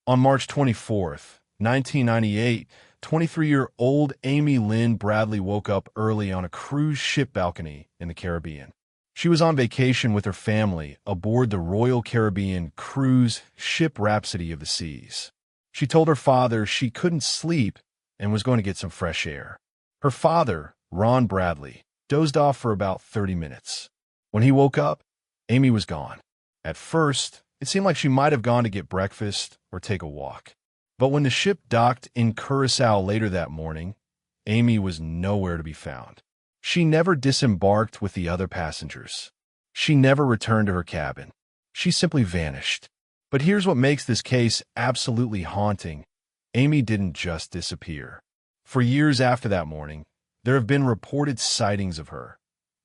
On March 24th, 1998, 23-year-old Amy Lynn Bradley woke up early on a cruise ship balcony in the Caribbean. She was on vacation with her family aboard the Royal Caribbean cruise ship Rhapsody of the Seas. She told her father she couldn't sleep and was going to get some fresh air. Her father, Ron Bradley, dozed off for about 30 minutes. When he woke up, Amy was gone. At first, it seemed like she might have gone to get breakfast or take a walk. But when the ship docked in Curacao later that morning, Amy was nowhere to be found. She never disembarked with the other passengers. She never returned to her cabin. She simply vanished. But here's what makes this case absolutely haunting. Amy didn't just disappear. For years after that morning, there have been reported sightings of her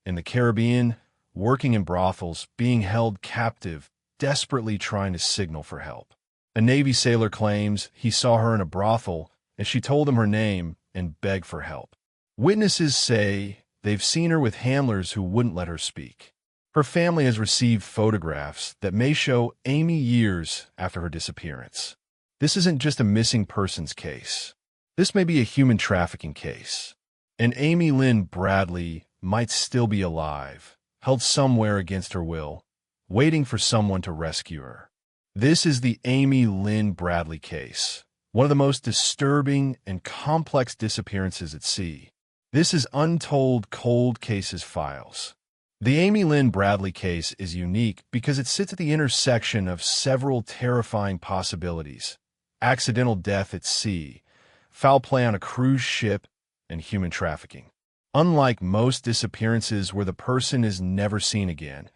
in the Caribbean, working in brothels, being held captive, desperately trying to signal for help. A Navy sailor claims he saw her in a brothel and she told him her name and begged for help. Witnesses say they've seen her with handlers who wouldn't let her speak. Her family has received photographs that may show Amy years after her disappearance. This isn't just a missing persons case. This may be a human trafficking case. And Amy Lynn Bradley might still be alive, held somewhere against her will, waiting for someone to rescue her. This is the Amy Lynn Bradley case, one of the most disturbing and complex disappearances at sea. This is Untold Cold Cases Files. The Amy Lynn Bradley case is unique because it sits at the intersection of several terrifying possibilities: accidental death at sea, foul play on a cruise ship, and human trafficking. Unlike most disappearances where the person is never seen again,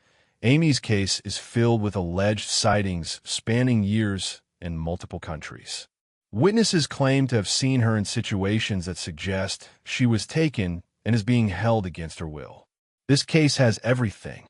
Amy's case is filled with alleged sightings spanning years in multiple countries. Witnesses claim to have seen her in situations that suggest she was taken and is being held against her will. This case has everything: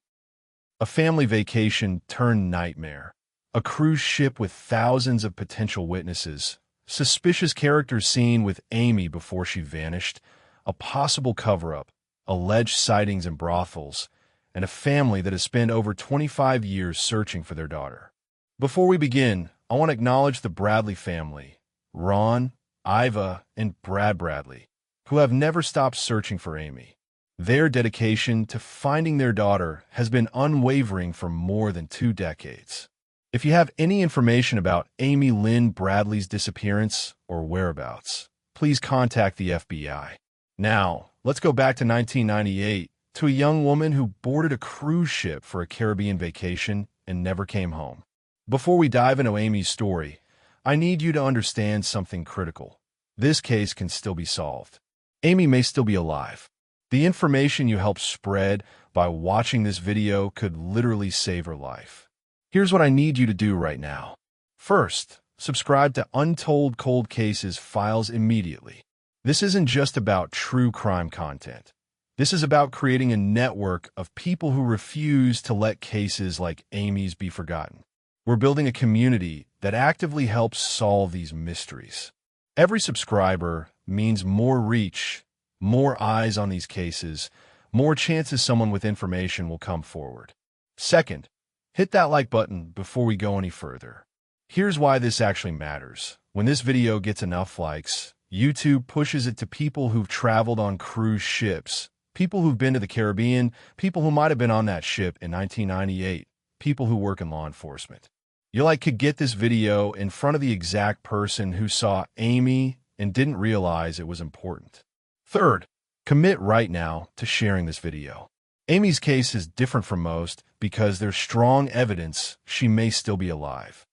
a family vacation turned nightmare, a cruise ship with thousands of potential witnesses, suspicious characters seen with Amy before she vanished, a possible cover-up, alleged sightings in brothels, and a family that has spent over 25 years searching for their daughter. Before we begin, I want to acknowledge the Bradley family, Ron, Iva, and Brad Bradley, who have never stopped searching for Amy. Their dedication to finding their daughter has been unwavering for more than 2 decades. If you have any information about Amy Lynn Bradley's disappearance or whereabouts, please contact the FBI. Now, let's go back to 1998 to a young woman who boarded a cruise ship for a Caribbean vacation and never came home. Before we dive into Amy's story, I need you to understand something critical. This case can still be solved. Amy may still be alive. The information you help spread by watching this video could literally save her life. Here's what I need you to do right now. First, subscribe to Untold Cold Cases Files immediately. This isn't just about true crime content. This is about creating a network of people who refuse to let cases like Amy's be forgotten. We're building a community that actively helps solve these mysteries. Every subscriber means more reach, more eyes on these cases, more chances someone with information will come forward. Second, hit that like button before we go any further. Here's why this actually matters. When this video gets enough likes, YouTube pushes it to people who've traveled on cruise ships, people who've been to the Caribbean, people who might have been on that ship in 1998, people who work in law enforcement. You could get this video in front of the exact person who saw Amy and didn't realize it was important. Third, commit right now to sharing this video. Amy's case is different from most because there's strong evidence she may still be alive.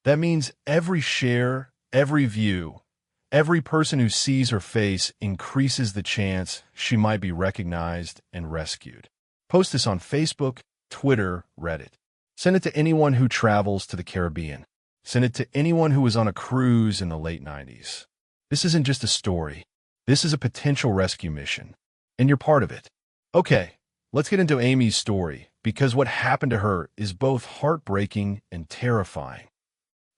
That means every share, every view, every person who sees her face increases the chance she might be recognized and rescued. Post this on Facebook, Twitter, Reddit. Send it to anyone who travels to the Caribbean. Send it to anyone who was on a cruise in the late 90s. This isn't just a story. This is a potential rescue mission, and you're part of it. Okay, let's get into Amy's story, because what happened to her is both heartbreaking and terrifying.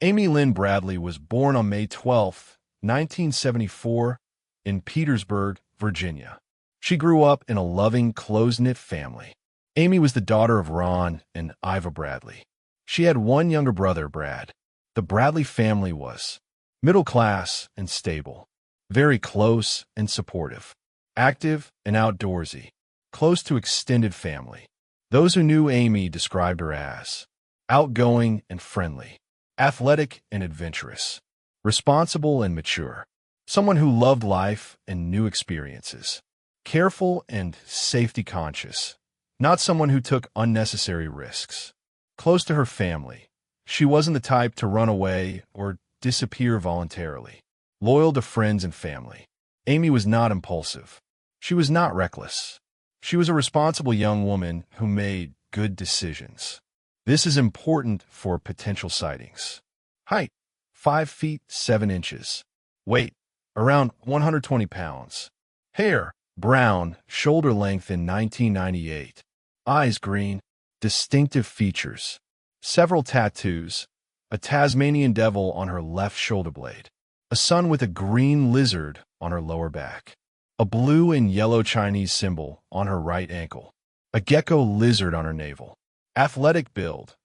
Amy Lynn Bradley was born on May 12, 1974, in Petersburg, Virginia. She grew up in a loving, close-knit family. Amy was the daughter of Ron and Iva Bradley. She had one younger brother, Brad. The Bradley family was middle class and stable, very close and supportive, active and outdoorsy, close to extended family. Those who knew Amy described her as outgoing and friendly, athletic and adventurous, responsible and mature, someone who loved life and new experiences, careful and safety conscious, not someone who took unnecessary risks. Close to her family, she wasn't the type to run away or disappear voluntarily. Loyal to friends and family, Amy was not impulsive. She was not reckless. She was a responsible young woman who made good decisions. This is important for potential sightings. Height, 5 feet 7 inches. Weight, around 120 pounds. Hair, brown, shoulder length in 1998. Eyes green. Distinctive features. Several tattoos. A Tasmanian devil on her left shoulder blade. A sun with a green lizard on her lower back. A blue and yellow Chinese symbol on her right ankle. A gecko lizard on her navel. Athletic build.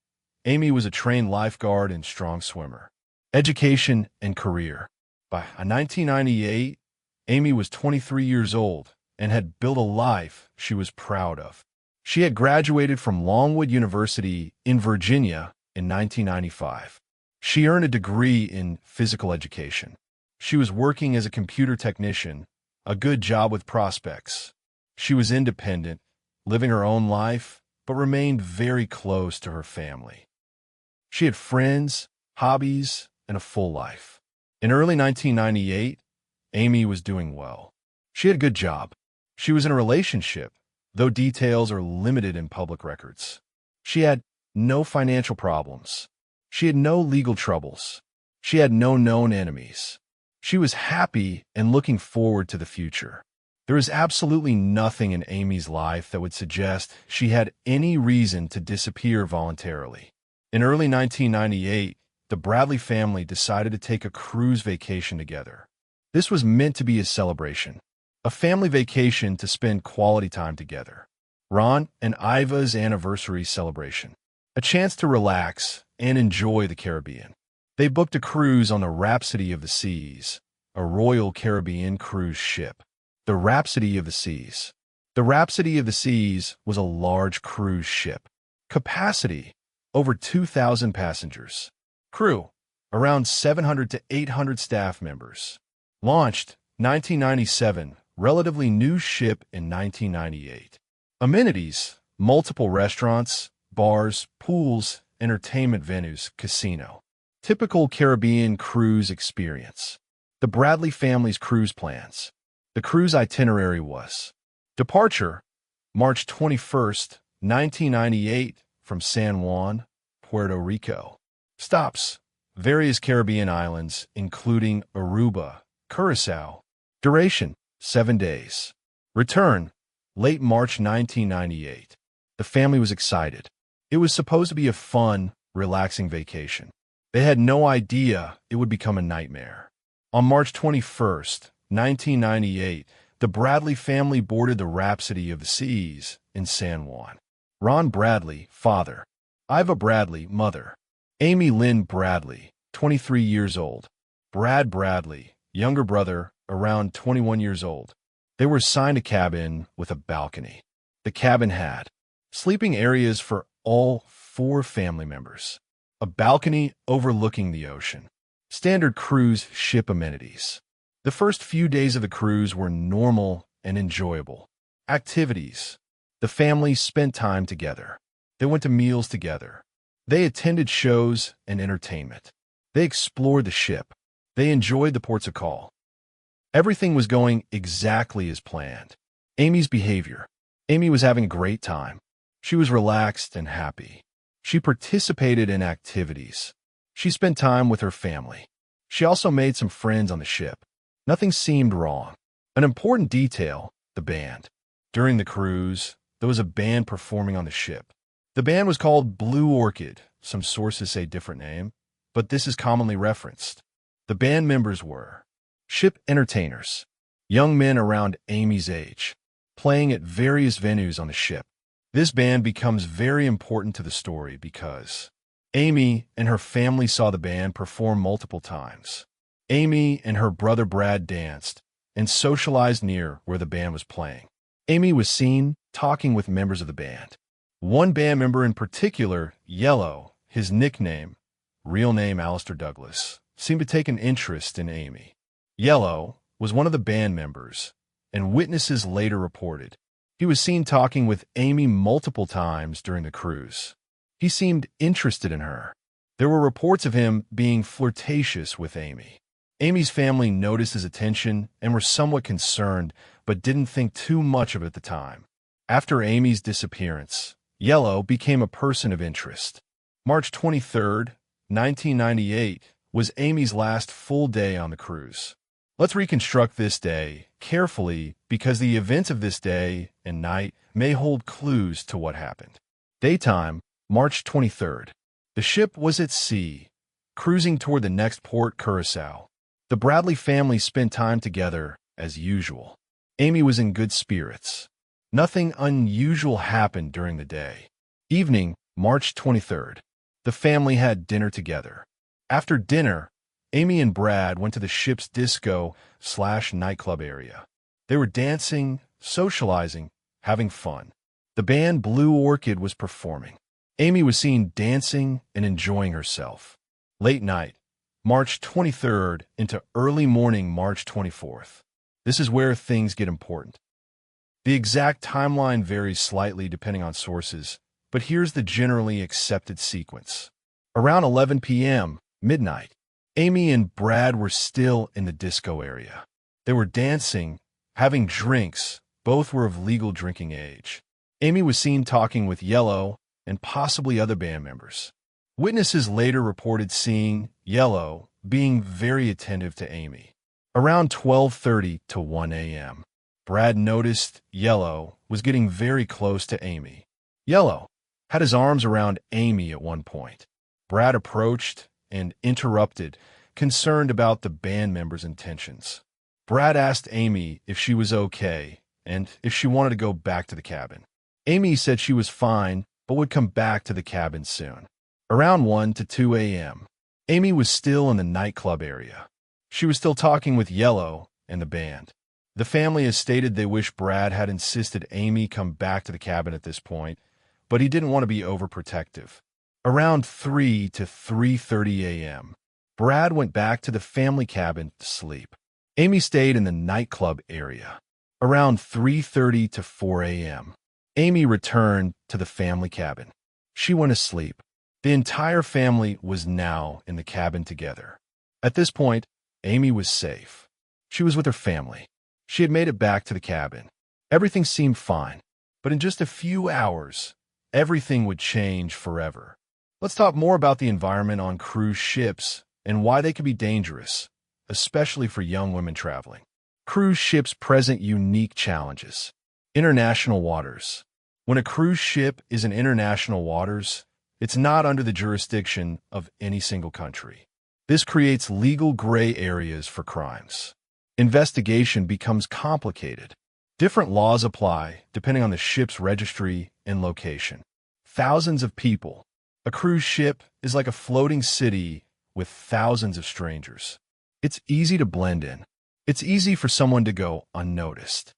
Amy was a trained lifeguard and strong swimmer. Education and career. By 1998, Amy was 23 years old and had built a life she was proud of. She had graduated from Longwood University in Virginia in 1995. She earned a degree in physical education. She was working as a computer technician, a good job with prospects. She was independent, living her own life, but remained very close to her family. She had friends, hobbies, and a full life. In early 1998, Amy was doing well. She had a good job. She was in a relationship, though details are limited in public records. She had no financial problems. She had no legal troubles. She had no known enemies. She was happy and looking forward to the future. There is absolutely nothing in Amy's life that would suggest she had any reason to disappear voluntarily. In early 1998, the Bradley family decided to take a cruise vacation together. This was meant to be a celebration, a family vacation to spend quality time together. Ron and Iva's anniversary celebration, a chance to relax and enjoy the Caribbean. They booked a cruise on the Rhapsody of the Seas, a Royal Caribbean cruise ship. The Rhapsody of the Seas. The Rhapsody of the Seas was a large cruise ship. Capacity, over 2,000 passengers. Crew, around 700 to 800 staff members. Launched, 1997, relatively new ship in 1998. Amenities, multiple restaurants, bars, pools, entertainment venues, casino. Typical Caribbean cruise experience. The Bradley family's cruise plans. The cruise itinerary was: departure, March 21st, 1998, from San Juan, Puerto Rico. Stops, various Caribbean islands, including Aruba, Curacao. Duration, 7 days. Return, late March 1998. The family was excited. It was supposed to be a fun, relaxing vacation. They had no idea it would become a nightmare. On March 21st, 1998, the Bradley family boarded the Rhapsody of the Seas in San Juan. Ron Bradley, father. Iva Bradley, mother. Amy Lynn Bradley, 23 years old. Brad Bradley, younger brother, around 21 years old. They were assigned a cabin with a balcony. The cabin had sleeping areas for all 4 family members. A balcony overlooking the ocean. Standard cruise ship amenities. The first few days of the cruise were normal and enjoyable. Activities. The family spent time together. They went to meals together. They attended shows and entertainment. They explored the ship. They enjoyed the ports of call. Everything was going exactly as planned. Amy's behavior. Amy was having a great time. She was relaxed and happy. She participated in activities. She spent time with her family. She also made some friends on the ship. Nothing seemed wrong. An important detail, the band. During the cruise, there was a band performing on the ship. The band was called Blue Orchid. Some sources say different name, but this is commonly referenced. The band members were ship entertainers, young men around Amy's age, playing at various venues on the ship. This band becomes very important to the story because Amy and her family saw the band perform multiple times. Amy and her brother Brad danced and socialized near where the band was playing. Amy was seen talking with members of the band. One band member in particular, Yellow, his nickname, real name Alistair Douglas, seemed to take an interest in Amy. Yellow was one of the band members, and witnesses later reported he was seen talking with Amy multiple times during the cruise. He seemed interested in her. There were reports of him being flirtatious with Amy. Amy's family noticed his attention and were somewhat concerned, but didn't think too much of it at the time. After Amy's disappearance, Yellow became a person of interest. March 23, 1998, was Amy's last full day on the cruise. Let's reconstruct this day carefully because the events of this day and night may hold clues to what happened. Daytime, March 23rd. The ship was at sea, cruising toward the next port, Curacao. The Bradley family spent time together as usual. Amy was in good spirits. Nothing unusual happened during the day. Evening, March 23rd. The family had dinner together. After dinner, Amy and Brad went to the ship's disco/nightclub area. They were dancing, socializing, having fun. The band Blue Orchid was performing. Amy was seen dancing and enjoying herself. Late night, March 23rd into early morning, March 24th. This is where things get important. The exact timeline varies slightly depending on sources, but here's the generally accepted sequence. Around 11 p.m., midnight, Amy and Brad were still in the disco area. They were dancing, having drinks. Both were of legal drinking age. Amy was seen talking with Yellow and possibly other band members. Witnesses later reported seeing Yellow being very attentive to Amy. Around 12:30 to 1 a.m., Brad noticed Yellow was getting very close to Amy. Yellow had his arms around Amy at one point. Brad approached and interrupted, concerned about the band members' intentions. Brad asked Amy if she was okay and if she wanted to go back to the cabin. Amy said she was fine, but would come back to the cabin soon. Around 1 to 2 a.m., Amy was still in the nightclub area. She was still talking with Yellow and the band. The family has stated they wish Brad had insisted Amy come back to the cabin at this point, but he didn't want to be overprotective. Around 3 to 3:30 a.m., Brad went back to the family cabin to sleep. Amy stayed in the nightclub area. Around 3:30 to 4 a.m., Amy returned to the family cabin. She went to sleep. The entire family was now in the cabin together. At this point, Amy was safe. She was with her family. She had made it back to the cabin. Everything seemed fine, but in just a few hours, everything would change forever. Let's talk more about the environment on cruise ships and why they can be dangerous, especially for young women traveling. Cruise ships present unique challenges. International waters. When a cruise ship is in international waters, it's not under the jurisdiction of any single country. This creates legal gray areas for crimes. Investigation becomes complicated. Different laws apply depending on the ship's registry and location. Thousands of people. A cruise ship is like a floating city with thousands of strangers. It's easy to blend in. It's easy for someone to go unnoticed.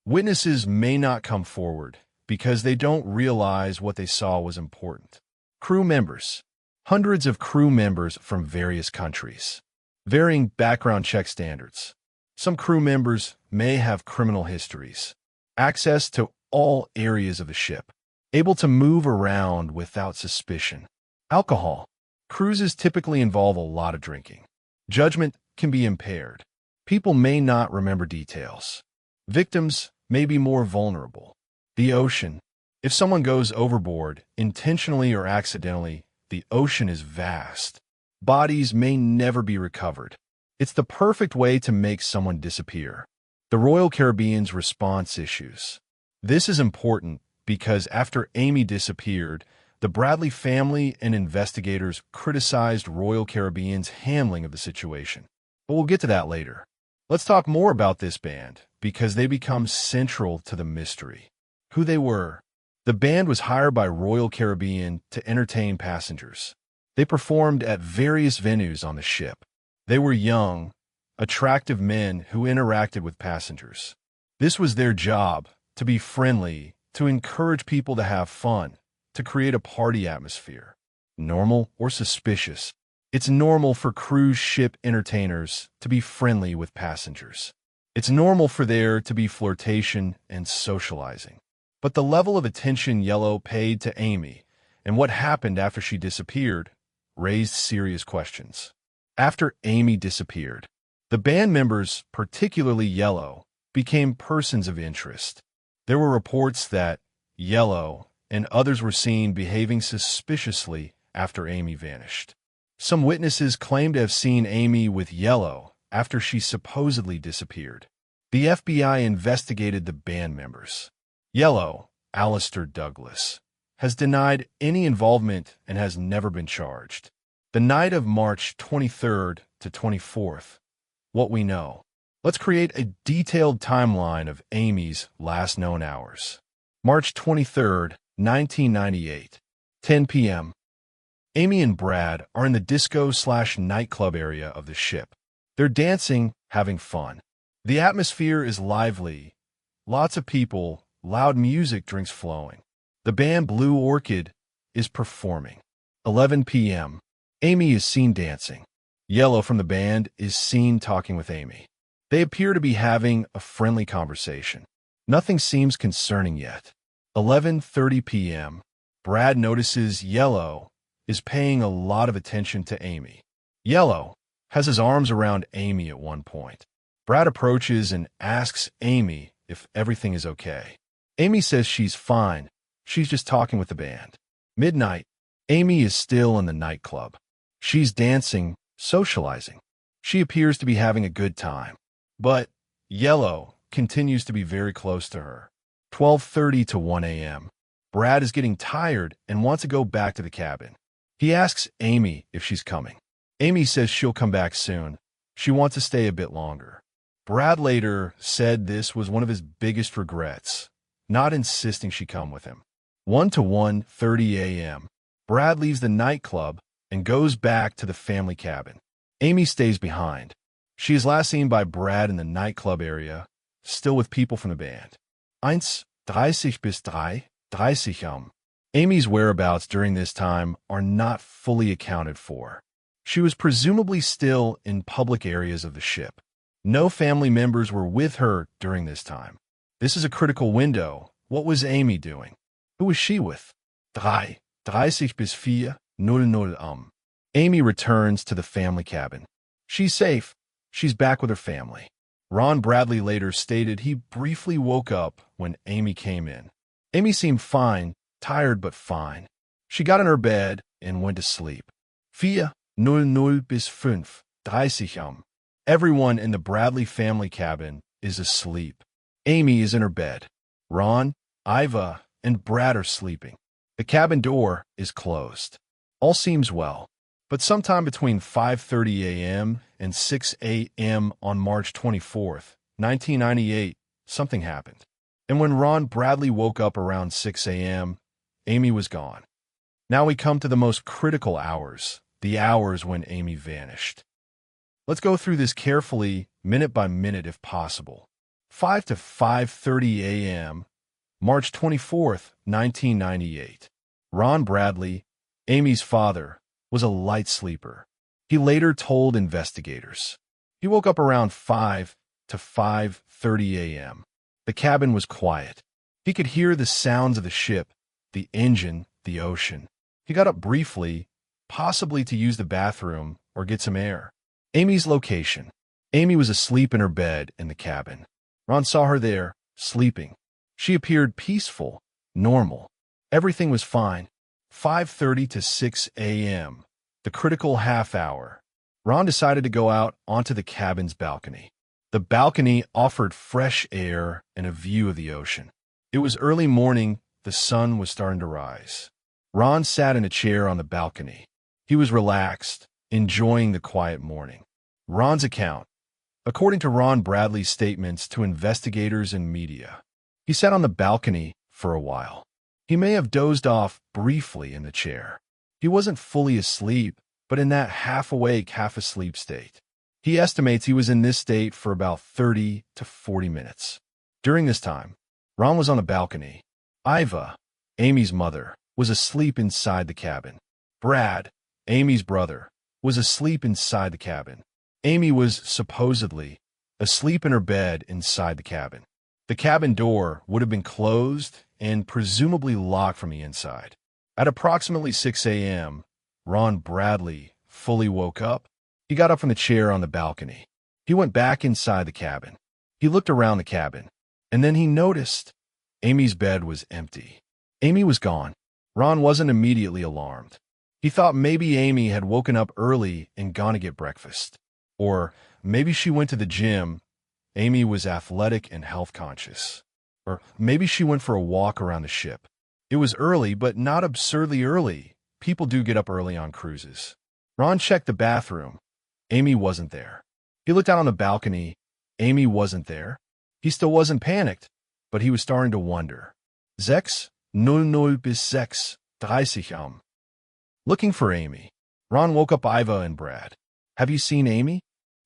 Witnesses may not come forward because they don't realize what they saw was important. Crew members. Hundreds of crew members from various countries. Varying background check standards. Some crew members may have criminal histories. Access to all areas of the ship. Able to move around without suspicion. Alcohol. Cruises typically involve a lot of drinking. Judgment can be impaired. People may not remember details. Victims may be more vulnerable. The ocean. If someone goes overboard, intentionally or accidentally, the ocean is vast. Bodies may never be recovered. It's the perfect way to make someone disappear. The Royal Caribbean's response issues. This is important because after Amy disappeared, the Bradley family and investigators criticized Royal Caribbean's handling of the situation. But we'll get to that later. Let's talk more about this band because they become central to the mystery. Who they were. The band was hired by Royal Caribbean to entertain passengers. They performed at various venues on the ship. They were young, attractive men who interacted with passengers. This was their job, to be friendly, to encourage people to have fun, to create a party atmosphere. Normal or suspicious? It's normal for cruise ship entertainers to be friendly with passengers. It's normal for there to be flirtation and socializing. But the level of attention Yellow paid to Amy and what happened after she disappeared raised serious questions. After Amy disappeared, the band members, particularly Yellow, became persons of interest. There were reports that Yellow and others were seen behaving suspiciously after Amy vanished. Some witnesses claimed to have seen Amy with Yellow after she supposedly disappeared. The FBI investigated the band members. Yellow, Alistair Douglas, has denied any involvement and has never been charged. The night of March 23rd to 24th, what we know. Let's create a detailed timeline of Amy's last known hours. March 23rd, 1998, 10 p.m. Amy and Brad are in the disco/nightclub area of the ship. They're dancing, having fun. The atmosphere is lively. Lots of people. Loud music, drinks flowing. The band Blue Orchid is performing. 11 p.m. Amy is seen dancing. Yellow from the band is seen talking with Amy. They appear to be having a friendly conversation. Nothing seems concerning yet. 11:30 p.m. Brad notices Yellow is paying a lot of attention to Amy. Yellow has his arms around Amy at one point. Brad approaches and asks Amy if everything is okay. Amy says she's fine. She's just talking with the band. Midnight. Amy is still in the nightclub. She's dancing, socializing. She appears to be having a good time. But Yellow continues to be very close to her. 12:30 to 1 a.m. Brad is getting tired and wants to go back to the cabin. He asks Amy if she's coming. Amy says she'll come back soon. She wants to stay a bit longer. Brad later said this was one of his biggest regrets, not insisting she come with him. 1 to 1:30 a.m. Brad leaves the nightclub and goes back to the family cabin. Amy stays behind. She is last seen by Brad in the nightclub area, still with people from the band. 1:30 bis 3:30 Amy's whereabouts during this time are not fully accounted for. She was presumably still in public areas of the ship. No family members were with her during this time. This is a critical window. What was Amy doing? Who was she with? 3:30 bis 4:00 Amy returns to the family cabin. She's safe. She's back with her family. Ron Bradley later stated he briefly woke up when Amy came in. Amy seemed fine, tired but fine. She got in her bed and went to sleep. 4:00 bis 5:30 Everyone in the Bradley family cabin is asleep. Amy is in her bed. Ron, Iva, and Brad are sleeping. The cabin door is closed. All seems well. But sometime between 5:30 a.m. and 6 a.m. on March 24th, 1998, something happened. And when Ron Bradley woke up around 6 a.m., Amy was gone. Now we come to the most critical hours, the hours when Amy vanished. Let's go through this carefully, minute by minute if possible. 5 to 5:30 a.m., March 24th, 1998. Ron Bradley, Amy's father, was a light sleeper. He later told investigators. He woke up around 5 to 5:30 a.m. The cabin was quiet. He could hear the sounds of the ship, the engine, the ocean. He got up briefly, possibly to use the bathroom or get some air. Amy's location. Amy was asleep in her bed in the cabin. Ron saw her there, sleeping. She appeared peaceful, normal. Everything was fine. 5:30 to 6 a.m., the critical half hour. Ron decided to go out onto the cabin's balcony. The balcony offered fresh air and a view of the ocean. It was early morning. The sun was starting to rise. Ron sat in a chair on the balcony. He was relaxed, enjoying the quiet morning. Ron's account. According to Ron Bradley's statements to investigators and media, he sat on the balcony for a while. He may have dozed off briefly in the chair. He wasn't fully asleep, but in that half-awake, half-asleep state. He estimates he was in this state for about 30 to 40 minutes. During this time, Ron was on the balcony. Iva, Amy's mother, was asleep inside the cabin. Brad, Amy's brother, was asleep inside the cabin. Amy was supposedly asleep in her bed inside the cabin. The cabin door would have been closed and presumably locked from the inside. At approximately 6 a.m., Ron Bradley fully woke up. He got up from the chair on the balcony. He went back inside the cabin. He looked around the cabin, and then he noticed Amy's bed was empty. Amy was gone. Ron wasn't immediately alarmed. He thought maybe Amy had woken up early and gone to get breakfast. Or maybe she went to the gym. Amy was athletic and health conscious. Or maybe she went for a walk around the ship. It was early, but not absurdly early. People do get up early on cruises. Ron checked the bathroom. Amy wasn't there. He looked out on the balcony. Amy wasn't there. He still wasn't panicked, but he was starting to wonder. 6:00 bis 6:30 Looking for Amy. Ron woke up Iva and Brad. Have you seen Amy?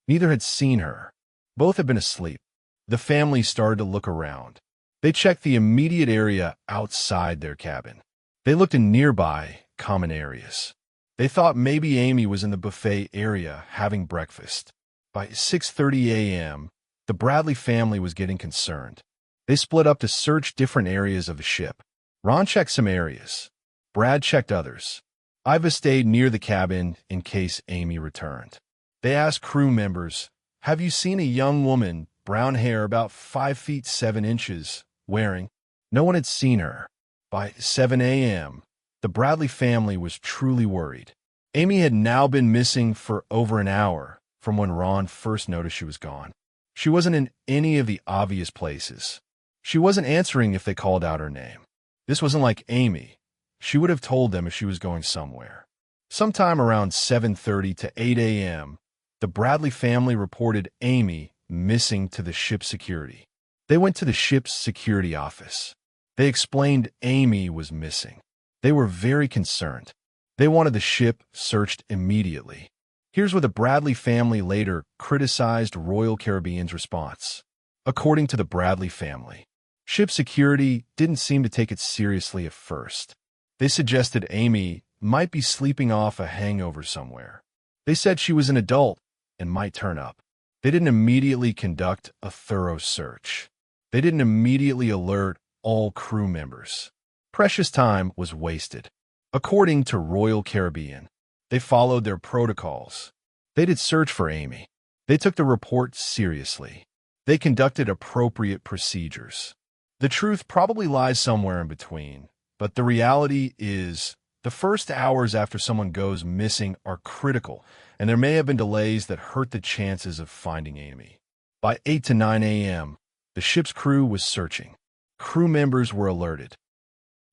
Neither had seen her. Both had been asleep. The family started to look around. They checked the immediate area outside their cabin. They looked in nearby common areas. They thought maybe Amy was in the buffet area having breakfast. By 6:30 a.m., the Bradley family was getting concerned. They split up to search different areas of the ship. Ron checked some areas. Brad checked others. Iva stayed near the cabin in case Amy returned. They asked crew members, have you seen a young woman, brown hair about 5 feet 7 inches, wearing? No one had seen her. By 7 a.m., the Bradley family was truly worried. Amy had now been missing for over an hour from when Ron first noticed she was gone. She wasn't in any of the obvious places. She wasn't answering if they called out her name. This wasn't like Amy. She would have told them if she was going somewhere. Sometime around 7:30 to 8 a.m., the Bradley family reported Amy missing to the ship's security. They went to the ship's security office. They explained Amy was missing. They were very concerned. They wanted the ship searched immediately. Here's where the Bradley family later criticized Royal Caribbean's response. According to the Bradley family, ship security didn't seem to take it seriously at first. They suggested Amy might be sleeping off a hangover somewhere. They said she was an adult and might turn up. They didn't immediately conduct a thorough search. They didn't immediately alert all crew members. Precious time was wasted. According to Royal Caribbean, they followed their protocols. They did search for Amy. They took the report seriously. They conducted appropriate procedures. The truth probably lies somewhere in between, but the reality is the first hours after someone goes missing are critical, and there may have been delays that hurt the chances of finding Amy. By 8 to 9 a.m., the ship's crew was searching. Crew members were alerted.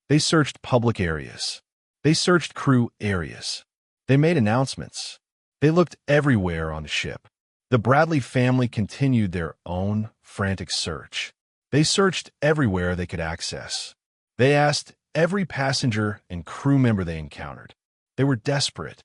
They searched public areas. They searched crew areas. They made announcements. They looked everywhere on the ship. The Bradley family continued their own frantic search. They searched everywhere they could access. They asked every passenger and crew member they encountered. They were desperate.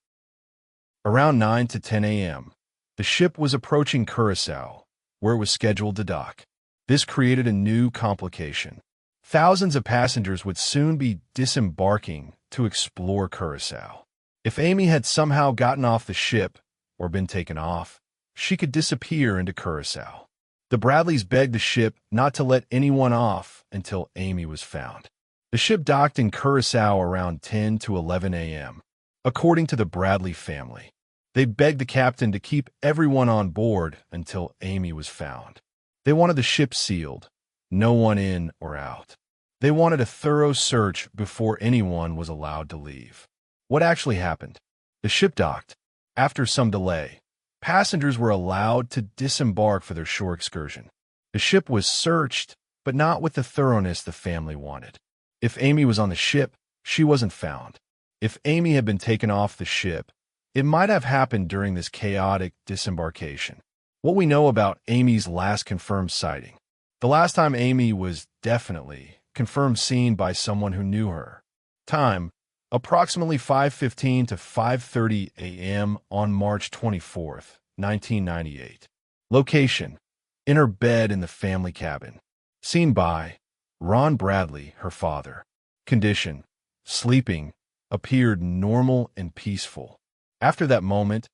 Around 9 to 10 a.m., the ship was approaching Curaçao, where it was scheduled to dock. This created a new complication. Thousands of passengers would soon be disembarking to explore Curaçao. If Amy had somehow gotten off the ship or been taken off, she could disappear into Curaçao. The Bradleys begged the ship not to let anyone off until Amy was found. The ship docked in Curaçao around 10 to 11 a.m. According to the Bradley family, they begged the captain to keep everyone on board until Amy was found. They wanted the ship sealed, no one in or out. They wanted a thorough search before anyone was allowed to leave. What actually happened? The ship docked. After some delay, passengers were allowed to disembark for their shore excursion. The ship was searched, but not with the thoroughness the family wanted. If Amy was on the ship, she wasn't found. If Amy had been taken off the ship, it might have happened during this chaotic disembarkation. What we know about Amy's last confirmed sighting. The last time Amy was definitely confirmed seen by someone who knew her. Time, approximately 5:15 to 5:30 a.m. on March 24th, 1998. Location, in her bed in the family cabin. Seen by Ron Bradley, her father. Condition, sleeping, appeared normal and peaceful. After that moment,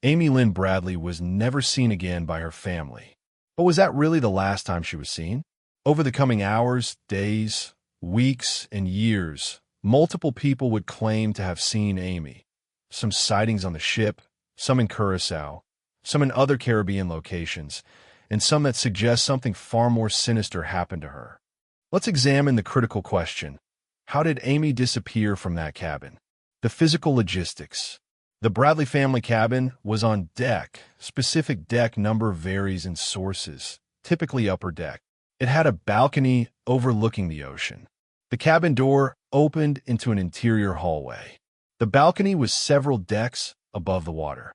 Amy Lynn Bradley was never seen again by her family. But was that really the last time she was seen? Over the coming hours, days, weeks, and years, multiple people would claim to have seen Amy. Some sightings on the ship, some in Curacao, some in other Caribbean locations, and some that suggest something far more sinister happened to her. Let's examine the critical question. How did Amy disappear from that cabin? The physical logistics. The Bradley family cabin was on deck. Specific deck number varies in sources, typically upper deck. It had a balcony overlooking the ocean. The cabin door opened into an interior hallway. The balcony was several decks above the water.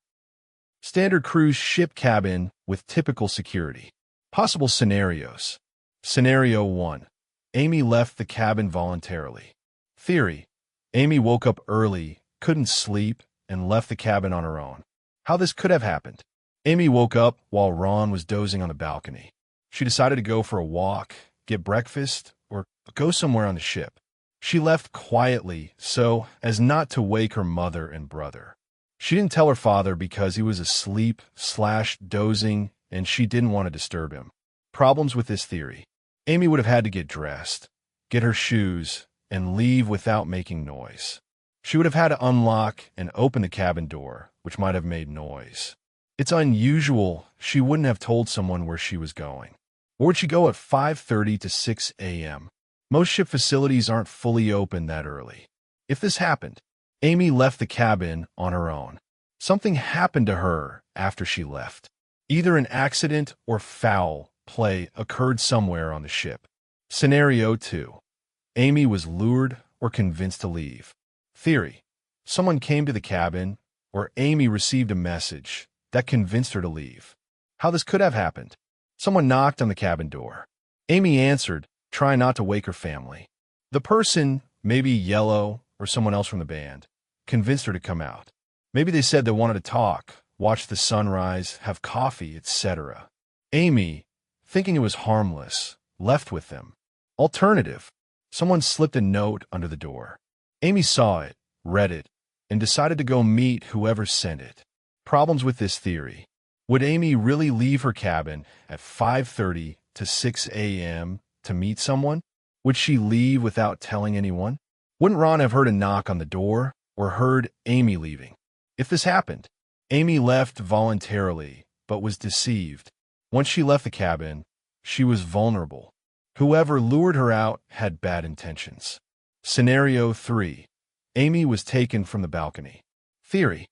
Standard cruise ship cabin with typical security. Possible scenarios. Scenario 1. Amy left the cabin voluntarily. Theory. Amy woke up early, couldn't sleep, and left the cabin on her own. How this could have happened. Amy woke up while Ron was dozing on the balcony. She decided to go for a walk, get breakfast, or go somewhere on the ship. She left quietly so as not to wake her mother and brother. She didn't tell her father because he was asleep/dozing and she didn't want to disturb him. Problems with this theory. Amy would have had to get dressed, get her shoes, and leave without making noise. She would have had to unlock and open the cabin door, which might have made noise. It's unusual she wouldn't have told someone where she was going. Or would she go at 5:30 to 6 a.m.? Most ship facilities aren't fully open that early. If this happened, Amy left the cabin on her own. Something happened to her after she left. Either an accident or foul play occurred somewhere on the ship. Scenario 2. Amy was lured or convinced to leave. Theory. Someone came to the cabin, or Amy received a message that convinced her to leave. How this could have happened. Someone knocked on the cabin door. Amy answered, trying not to wake her family. The person, maybe Yellow or someone else from the band, convinced her to come out. Maybe they said they wanted to talk, watch the sunrise, have coffee, etc. Amy, thinking it was harmless, left with them. Alternative. Someone slipped a note under the door. Amy saw it, read it, and decided to go meet whoever sent it. Problems with this theory. Would Amy really leave her cabin at 5:30 to 6 a.m. to meet someone? Would she leave without telling anyone? Wouldn't Ron have heard a knock on the door or heard Amy leaving? If this happened, Amy left voluntarily but was deceived. Once she left the cabin, she was vulnerable. Whoever lured her out had bad intentions. Scenario 3. Amy was taken from the balcony. Theory.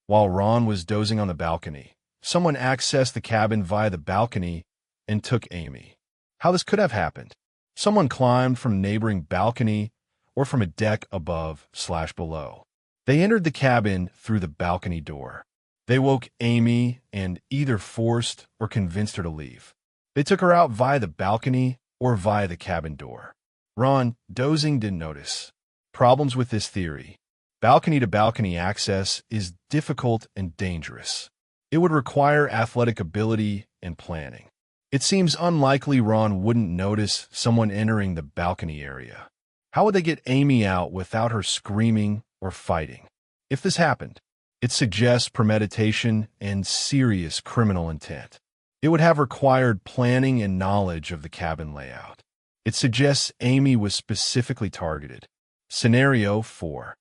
While Ron was dozing on the balcony, someone accessed the cabin via the balcony and took Amy. How this could have happened. Someone climbed from a neighboring balcony or from a deck above/below. They entered the cabin through the balcony door. They woke Amy and either forced or convinced her to leave. They took her out via the balcony or via the cabin door. Ron, dozing, didn't notice. Problems with this theory. Balcony-to-balcony access is difficult and dangerous. It would require athletic ability and planning. It seems unlikely Ron wouldn't notice someone entering the balcony area. How would they get Amy out without her screaming or fighting? If this happened, it suggests premeditation and serious criminal intent. It would have required planning and knowledge of the cabin layout. It suggests Amy was specifically targeted. Scenario 4.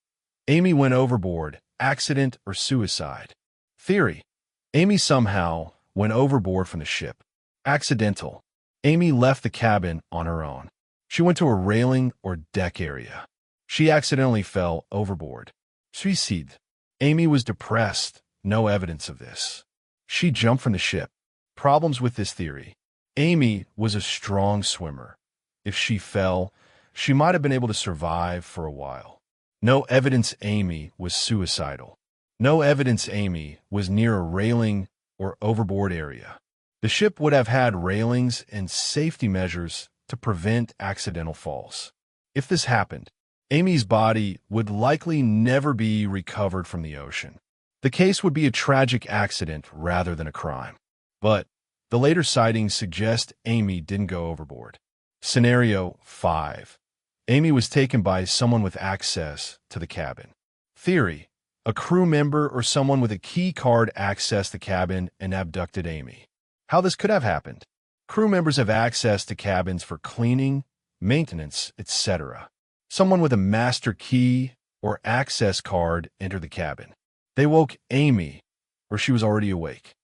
Amy went overboard, accident or suicide. Theory. Amy somehow went overboard from the ship. Accidental. Amy left the cabin on her own. She went to a railing or deck area. She accidentally fell overboard. Suicide. Amy was depressed. No evidence of this. She jumped from the ship. Problems with this theory. Amy was a strong swimmer. If she fell, she might have been able to survive for a while. No evidence Amy was suicidal. No evidence Amy was near a railing or overboard area. The ship would have had railings and safety measures to prevent accidental falls. If this happened, Amy's body would likely never be recovered from the ocean. The case would be a tragic accident rather than a crime. But the later sightings suggest Amy didn't go overboard. Scenario 5. Amy was taken by someone with access to the cabin. Theory: a crew member or someone with a key card accessed the cabin and abducted Amy. How this could have happened? Crew members have access to cabins for cleaning, maintenance, etc. Someone with a master key or access card entered the cabin. They woke Amy, or she was already awake.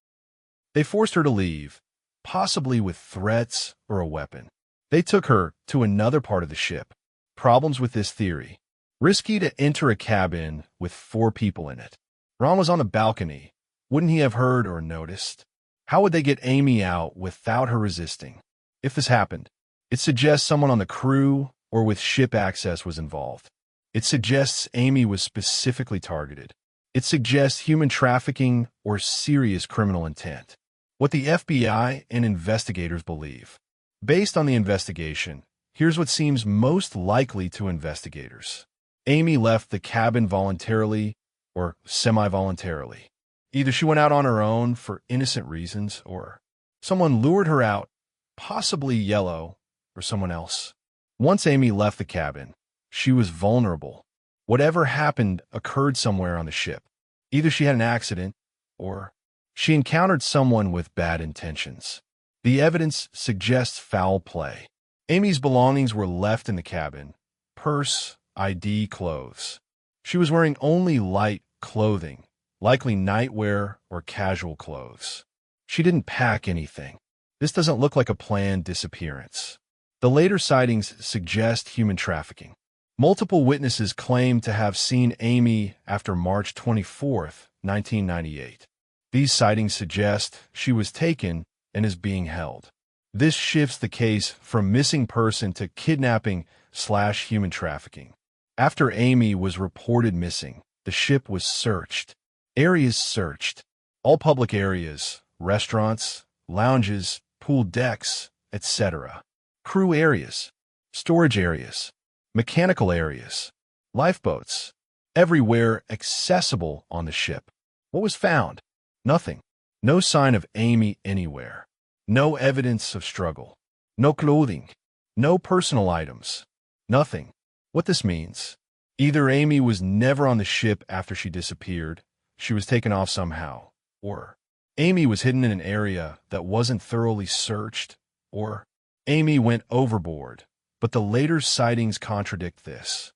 They forced her to leave, possibly with threats or a weapon. They took her to another part of the ship. Problems with this theory: risky to enter a cabin with 4 people in it. Ron was on a balcony. Wouldn't he have heard or noticed? How would they get Amy out without her resisting? If this happened, it suggests someone on the crew or with ship access was involved. It suggests Amy was specifically targeted. It suggests human trafficking or serious criminal intent. What the FBI and investigators believe. Based on the investigation, here's what seems most likely to investigators. Amy left the cabin voluntarily or semi-voluntarily. Either she went out on her own for innocent reasons, or someone lured her out, possibly Yellow or someone else. Once Amy left the cabin, she was vulnerable. Whatever happened occurred somewhere on the ship. Either she had an accident, or she encountered someone with bad intentions. The evidence suggests foul play. Amy's belongings were left in the cabin: purse, ID, clothes. She was wearing only light clothing, likely nightwear or casual clothes. She didn't pack anything. This doesn't look like a planned disappearance. The later sightings suggest human trafficking. Multiple witnesses claim to have seen Amy after March 24, 1998. These sightings suggest she was taken and is being held. This shifts the case from missing person to kidnapping/human trafficking. After Amy was reported missing, the ship was searched. Areas searched: all public areas, restaurants, lounges, pool decks, etc. Crew areas, storage areas, mechanical areas, lifeboats, everywhere accessible on the ship. What was found? Nothing. No sign of Amy anywhere. No evidence of struggle. No clothing. No personal items. Nothing. What this means: either Amy was never on the ship after she disappeared, she was taken off somehow, or Amy was hidden in an area that wasn't thoroughly searched, or Amy went overboard, but the later sightings contradict this.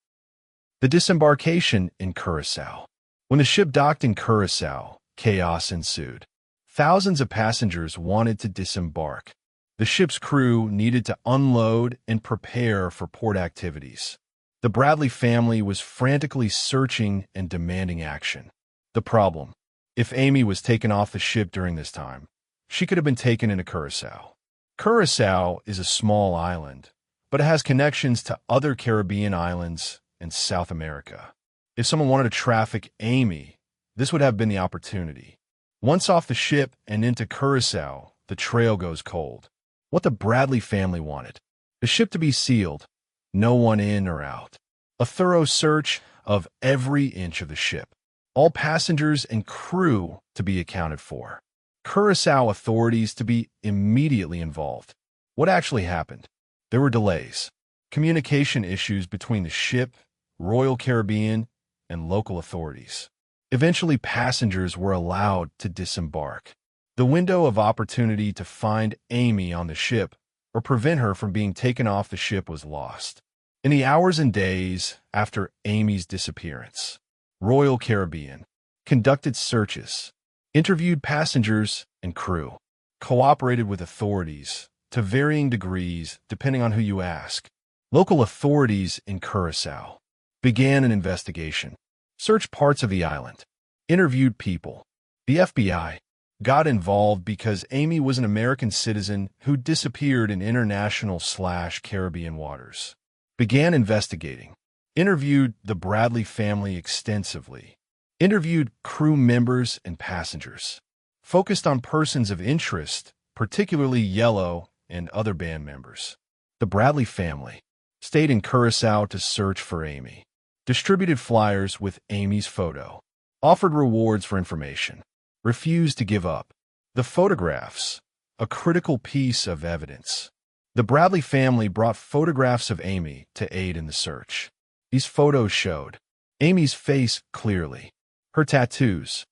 The disembarkation in Curacao. When the ship docked in Curacao, chaos ensued. Thousands of passengers wanted to disembark. The ship's crew needed to unload and prepare for port activities. The Bradley family was frantically searching and demanding action. The problem: if Amy was taken off the ship during this time, she could have been taken into Curacao. Curacao is a small island, but it has connections to other Caribbean islands and South America. If someone wanted to traffic Amy, this would have been the opportunity. Once off the ship and into Curacao, the trail goes cold. What the Bradley family wanted: the ship to be sealed, no one in or out. A thorough search of every inch of the ship. All passengers and crew to be accounted for. Curacao authorities to be immediately involved. What actually happened? There were delays, communication issues between the ship, Royal Caribbean, and local authorities. Eventually, passengers were allowed to disembark. The window of opportunity to find Amy on the ship or prevent her from being taken off the ship was lost. In the hours and days after Amy's disappearance, Royal Caribbean conducted searches, interviewed passengers and crew, cooperated with authorities to varying degrees depending on who you ask. Local authorities in Curacao began an investigation, searched parts of the island, interviewed people. The FBI got involved because Amy was an American citizen who disappeared in international/Caribbean waters. Began investigating, interviewed the Bradley family extensively, interviewed crew members and passengers, focused on persons of interest, particularly Yellow and other band members. The Bradley family stayed in Curacao to search for Amy, distributed flyers with Amy's photo, offered rewards for information, refused to give up. The photographs, a critical piece of evidence. The Bradley family brought photographs of Amy to aid in the search. These photos showed Amy's face clearly, her tattoos,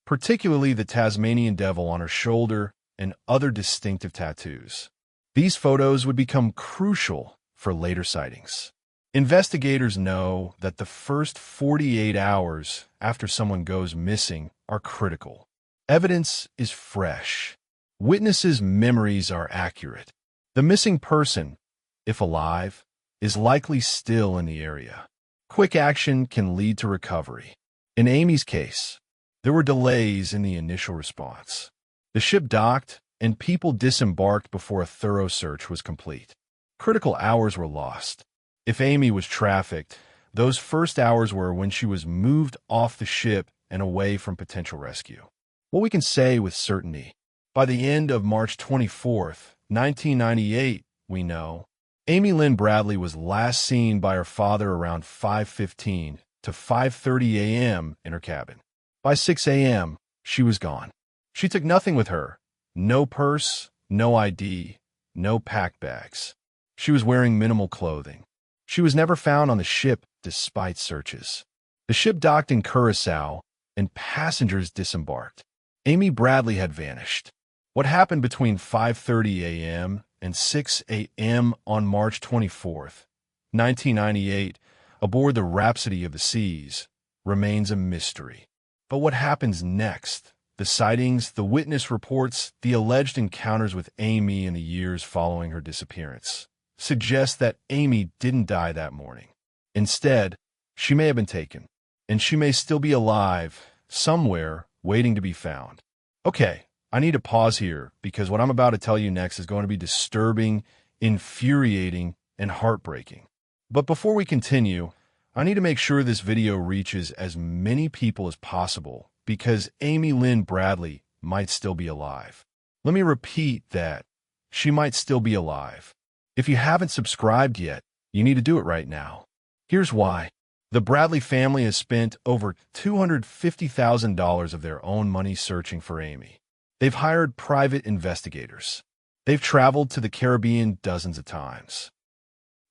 particularly the Tasmanian devil on her shoulder and other distinctive tattoos. These photos would become crucial for later sightings. Investigators know that the first 48 hours after someone goes missing are critical. Evidence is fresh. Witnesses' memories are accurate. The missing person, if alive, is likely still in the area. Quick action can lead to recovery. In Amy's case, there were delays in the initial response. The ship docked, and people disembarked before a thorough search was complete. Critical hours were lost. If Amy was trafficked, those first hours were when she was moved off the ship and away from potential rescue. What we can say with certainty, by the end of March 24th, 1998, we know, Amy Lynn Bradley was last seen by her father around 5:15 to 5:30 a.m. in her cabin. By 6 a.m., she was gone. She took nothing with her. No purse, no ID, no pack bags. She was wearing minimal clothing. She was never found on the ship despite searches. The ship docked in Curacao, and passengers disembarked. Amy Bradley had vanished. What happened between 5:30 a.m. and 6 a.m. on March 24th, 1998, aboard the Rhapsody of the Seas, remains a mystery. But what happens next? The sightings, the witness reports, the alleged encounters with Amy in the years following her disappearance suggest that Amy didn't die that morning. Instead, she may have been taken, and she may still be alive, somewhere, waiting to be found. Okay, I need to pause here because what I'm about to tell you next is going to be disturbing, infuriating, and heartbreaking. But before we continue, I need to make sure this video reaches as many people as possible because Amy Lynn Bradley might still be alive. Let me repeat that. She might still be alive. If you haven't subscribed yet, you need to do it right now. Here's why. The Bradley family has spent over $250,000 of their own money searching for Amy. They've hired private investigators. They've traveled to the Caribbean dozens of times.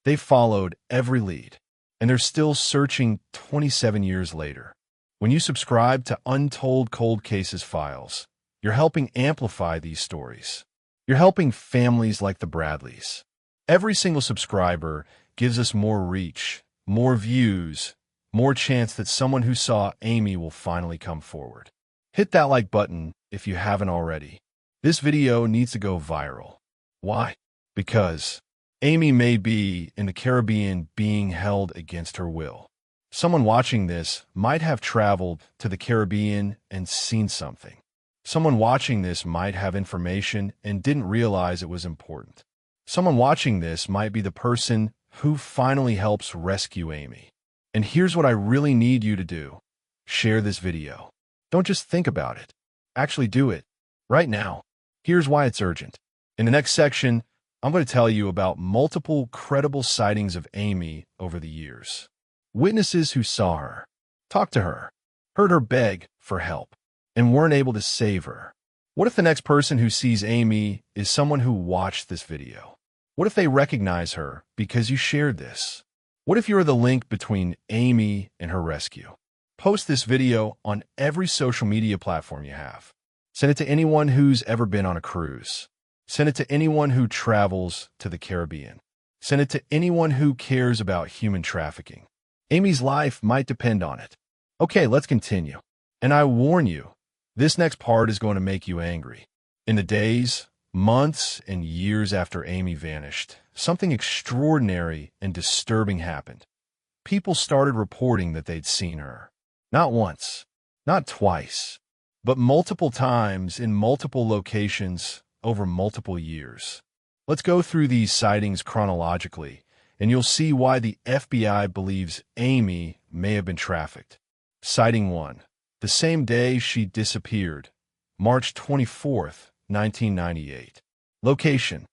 They've followed every lead, and they're still searching 27 years later. When you subscribe to Untold Cold Cases Files, you're helping amplify these stories. You're helping families like the Bradleys. Every single subscriber gives us more reach, more views, more chance that someone who saw Amy will finally come forward. Hit that like button if you haven't already. This video needs to go viral. Why? Because Amy may be in the Caribbean being held against her will. Someone watching this might have traveled to the Caribbean and seen something. Someone watching this might have information and didn't realize it was important. Someone watching this might be the person who finally helps rescue Amy. And here's what I really need you to do. Share this video. Don't just think about it. Actually do it. Right now. Here's why it's urgent. In the next section, I'm going to tell you about multiple credible sightings of Amy over the years. Witnesses who saw her, talked to her, heard her beg for help, and weren't able to save her. What if the next person who sees Amy is someone who watched this video? What if they recognize her because you shared this? What if you're the link between Amy and her rescue? Post this video on every social media platform you have. Send it to anyone who's ever been on a cruise. Send it to anyone who travels to the Caribbean. Send it to anyone who cares about human trafficking. Amy's life might depend on it. Okay, let's continue. And I warn you, this next part is going to make you angry. In the days, months, and years after Amy vanished, something extraordinary and disturbing happened. People started reporting that they'd seen her. Not once, not twice, but multiple times in multiple locations over multiple years. Let's go through these sightings chronologically, and you'll see why the FBI believes Amy may have been trafficked. Sighting 1. The same day she disappeared, March 24th, 1998. Location: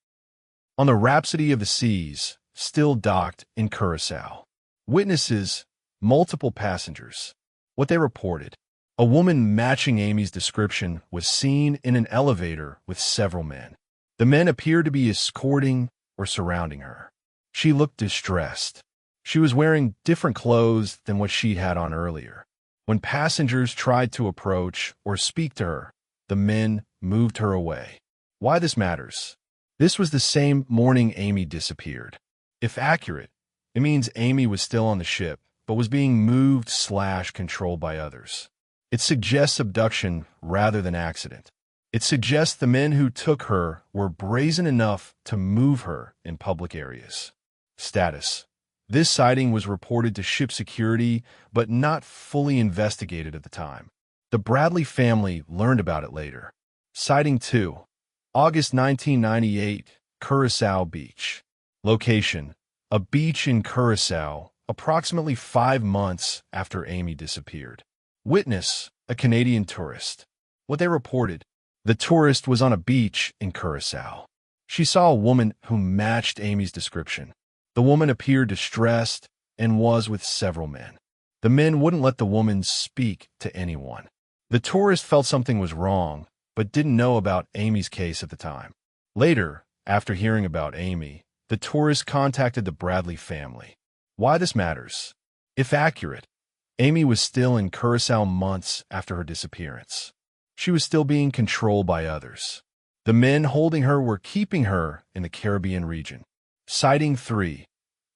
on the Rhapsody of the Seas, still docked in Curacao. Witnesses, multiple passengers. What they reported. A woman matching Amy's description was seen in an elevator with several men. The men appeared to be escorting or surrounding her. She looked distressed. She was wearing different clothes than what she had on earlier. When passengers tried to approach or speak to her, the men moved her away. Why this matters? This was the same morning Amy disappeared. If accurate, it means Amy was still on the ship, but was being moved/controlled by others. It suggests abduction rather than accident. It suggests the men who took her were brazen enough to move her in public areas. Status. This sighting was reported to ship security, but not fully investigated at the time. The Bradley family learned about it later. Sighting 2. August 1998, Curacao Beach. Location. A beach in Curacao, approximately 5 months after Amy disappeared. Witness, a Canadian tourist. What they reported. The tourist was on a beach in Curacao. She saw a woman who matched Amy's description. The woman appeared distressed and was with several men. The men wouldn't let the woman speak to anyone. The tourist felt something was wrong, but didn't know about Amy's case at the time. Later, after hearing about Amy, the tourist contacted the Bradley family. Why this matters? If accurate, Amy was still in Curacao months after her disappearance. She was still being controlled by others. The men holding her were keeping her in the Caribbean region. Sighting 3.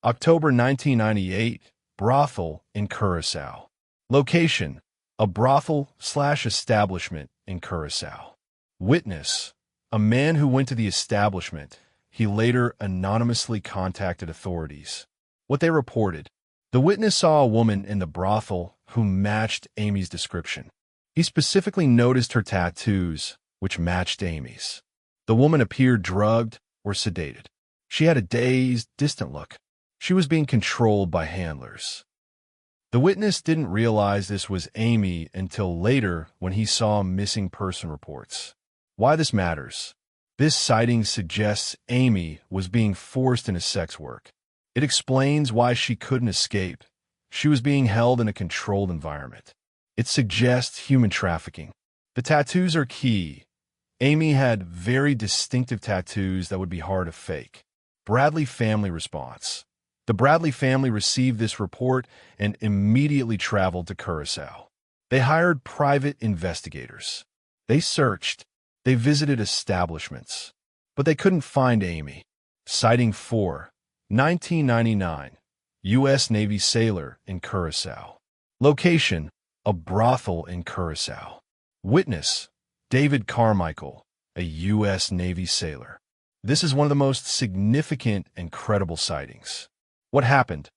October 1998, brothel in Curacao. Location, a brothel/establishment in Curacao. Witness, a man who went to the establishment. He later anonymously contacted authorities. What they reported. The witness saw a woman in the brothel who matched Amy's description. He specifically noticed her tattoos, which matched Amy's. The woman appeared drugged or sedated. She had a dazed, distant look. She was being controlled by handlers. The witness didn't realize this was Amy until later when he saw missing person reports. Why this matters? This sighting suggests Amy was being forced into sex work. It explains why she couldn't escape. She was being held in a controlled environment. It suggests human trafficking. The tattoos are key. Amy had very distinctive tattoos that would be hard to fake. Bradley family response. The Bradley family received this report and immediately traveled to Curacao. They hired private investigators. They searched. They visited establishments. But they couldn't find Amy. Sighting 4. 1999, U.S. Navy sailor in Curacao. Location, a brothel in Curacao. Witness, David Carmichael, a U.S. Navy sailor. This is one of the most significant and credible sightings. What happened?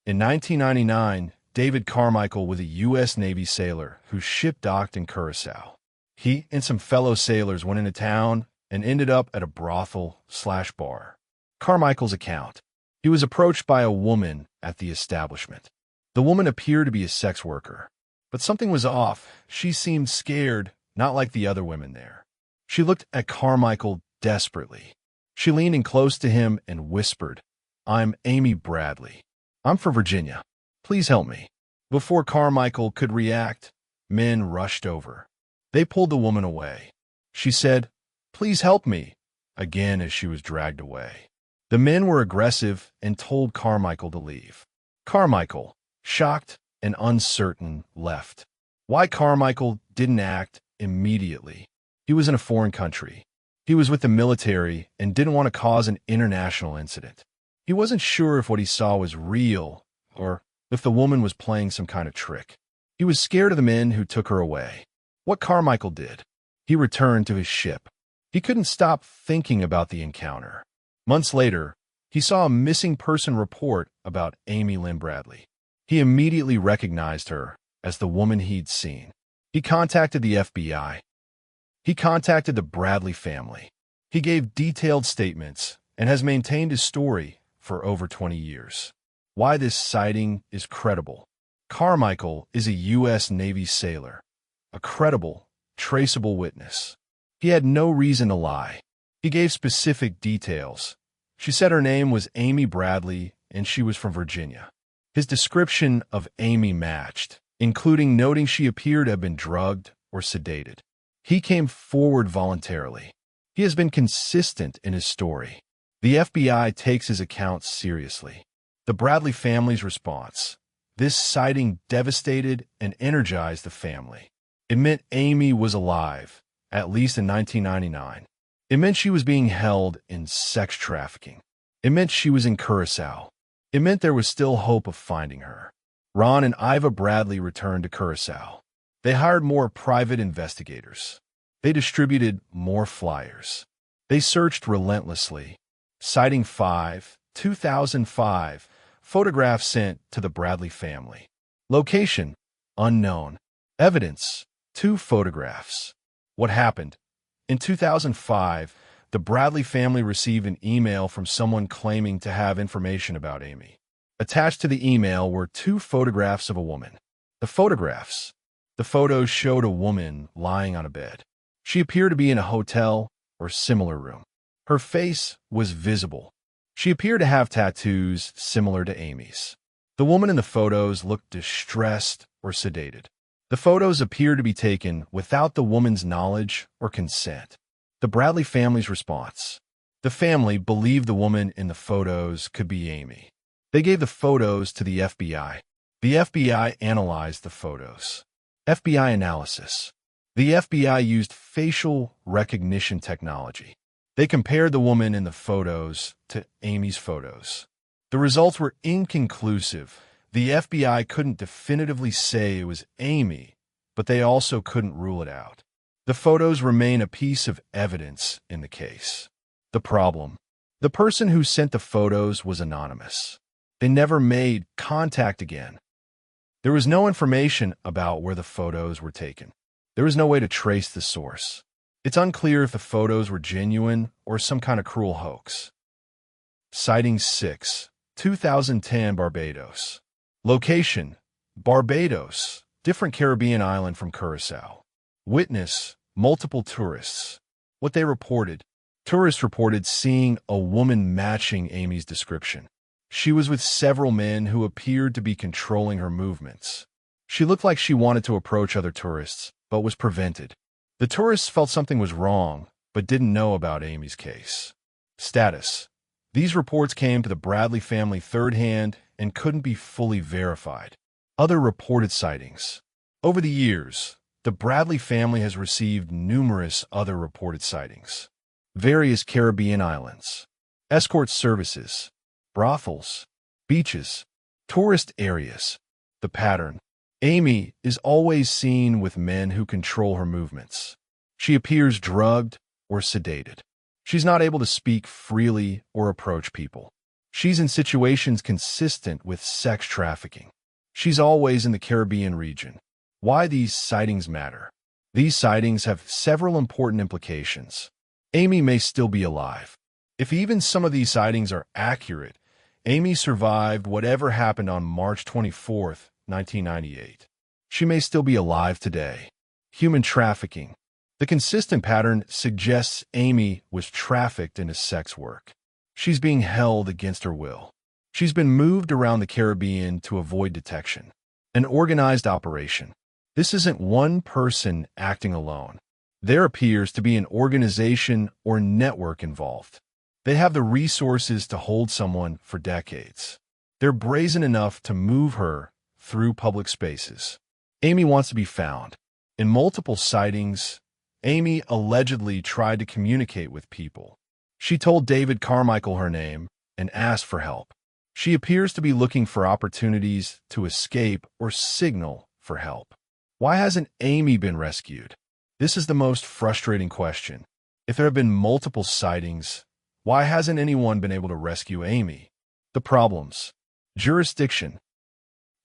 In 1999, David Carmichael was a U.S. Navy sailor whose ship docked in Curacao. He and some fellow sailors went into town and ended up at a brothel/bar. Carmichael's account. He was approached by a woman at the establishment. The woman appeared to be a sex worker. But something was off. She seemed scared, not like the other women there. She looked at Carmichael desperately. She leaned in close to him and whispered, "I'm Amy Bradley. I'm from Virginia. Please help me." Before Carmichael could react, men rushed over. They pulled the woman away. She said, "Please help me," again as she was dragged away. The men were aggressive and told Carmichael to leave. Carmichael, shocked and uncertain, left. Why Carmichael didn't act immediately? He was in a foreign country. He was with the military and didn't want to cause an international incident. He wasn't sure if what he saw was real or if the woman was playing some kind of trick. He was scared of the men who took her away. What Carmichael did? He returned to his ship. He couldn't stop thinking about the encounter. Months later, he saw a missing person report about Amy Lynn Bradley. He immediately recognized her as the woman he'd seen. He contacted the FBI. He contacted the Bradley family. He gave detailed statements and has maintained his story for over 20 years. Why this sighting is credible. Carmichael is a U.S. Navy sailor, a credible, traceable witness. He had no reason to lie. He gave specific details. She said her name was Amy Bradley and she was from Virginia. His description of Amy matched, including noting she appeared to have been drugged or sedated. He came forward voluntarily. He has been consistent in his story. The FBI takes his accounts seriously. The Bradley family's response. This sighting devastated and energized the family. It meant Amy was alive, at least in 1999. It meant she was being held in sex trafficking. It meant she was in Curacao. It meant there was still hope of finding her. Ron and Iva Bradley returned to Curacao. They hired more private investigators. They distributed more flyers. They searched relentlessly. Sighting 5, 2005, photographs sent to the Bradley family. Location, unknown. Evidence, 2 photographs. What happened? In 2005, the Bradley family received an email from someone claiming to have information about Amy. Attached to the email were 2 photographs of a woman. The photos showed a woman lying on a bed. She appeared to be in a hotel or similar room. Her face was visible. She appeared to have tattoos similar to Amy's. The woman in the photos looked distressed or sedated. The photos appeared to be taken without the woman's knowledge or consent. The Bradley family's response. The family believed the woman in the photos could be Amy. They gave the photos to the FBI. The FBI analyzed the photos. FBI analysis. The FBI used facial recognition technology. They compared the woman in the photos to Amy's photos. The results were inconclusive. The FBI couldn't definitively say it was Amy, but they also couldn't rule it out. The photos remain a piece of evidence in the case. The problem. The person who sent the photos was anonymous. They never made contact again. There was no information about where the photos were taken. There was no way to trace the source. It's unclear if the photos were genuine or some kind of cruel hoax. Sighting 6, 2010 Barbados. Location, Barbados, different Caribbean island from Curacao. Witness, multiple tourists. What they reported. Tourists reported seeing a woman matching Amy's description. She was with several men who appeared to be controlling her movements. She looked like she wanted to approach other tourists, but was prevented. The tourists felt something was wrong, but didn't know about Amy's case. Status. These reports came to the Bradley family third-hand and couldn't be fully verified. Other reported sightings. Over the years, the Bradley family has received numerous other reported sightings. Various Caribbean islands. Escort services. Brothels. Beaches. Tourist areas. The pattern. Amy is always seen with men who control her movements. She appears drugged or sedated. She's not able to speak freely or approach people. She's in situations consistent with sex trafficking. She's always in the Caribbean region. Why these sightings matter? These sightings have several important implications. Amy may still be alive. If even some of these sightings are accurate, Amy survived whatever happened on March 24th, 1998. She may still be alive today. Human trafficking. The consistent pattern suggests Amy was trafficked into sex work. She's being held against her will. She's been moved around the Caribbean to avoid detection. An organized operation. This isn't one person acting alone. There appears to be an organization or network involved. They have the resources to hold someone for decades. They're brazen enough to move her through public spaces. Amy wants to be found. In multiple sightings, Amy allegedly tried to communicate with people. She told David Carmichael her name and asked for help. She appears to be looking for opportunities to escape or signal for help. Why hasn't Amy been rescued? This is the most frustrating question. If there have been multiple sightings, why hasn't anyone been able to rescue Amy? The problems. Jurisdiction.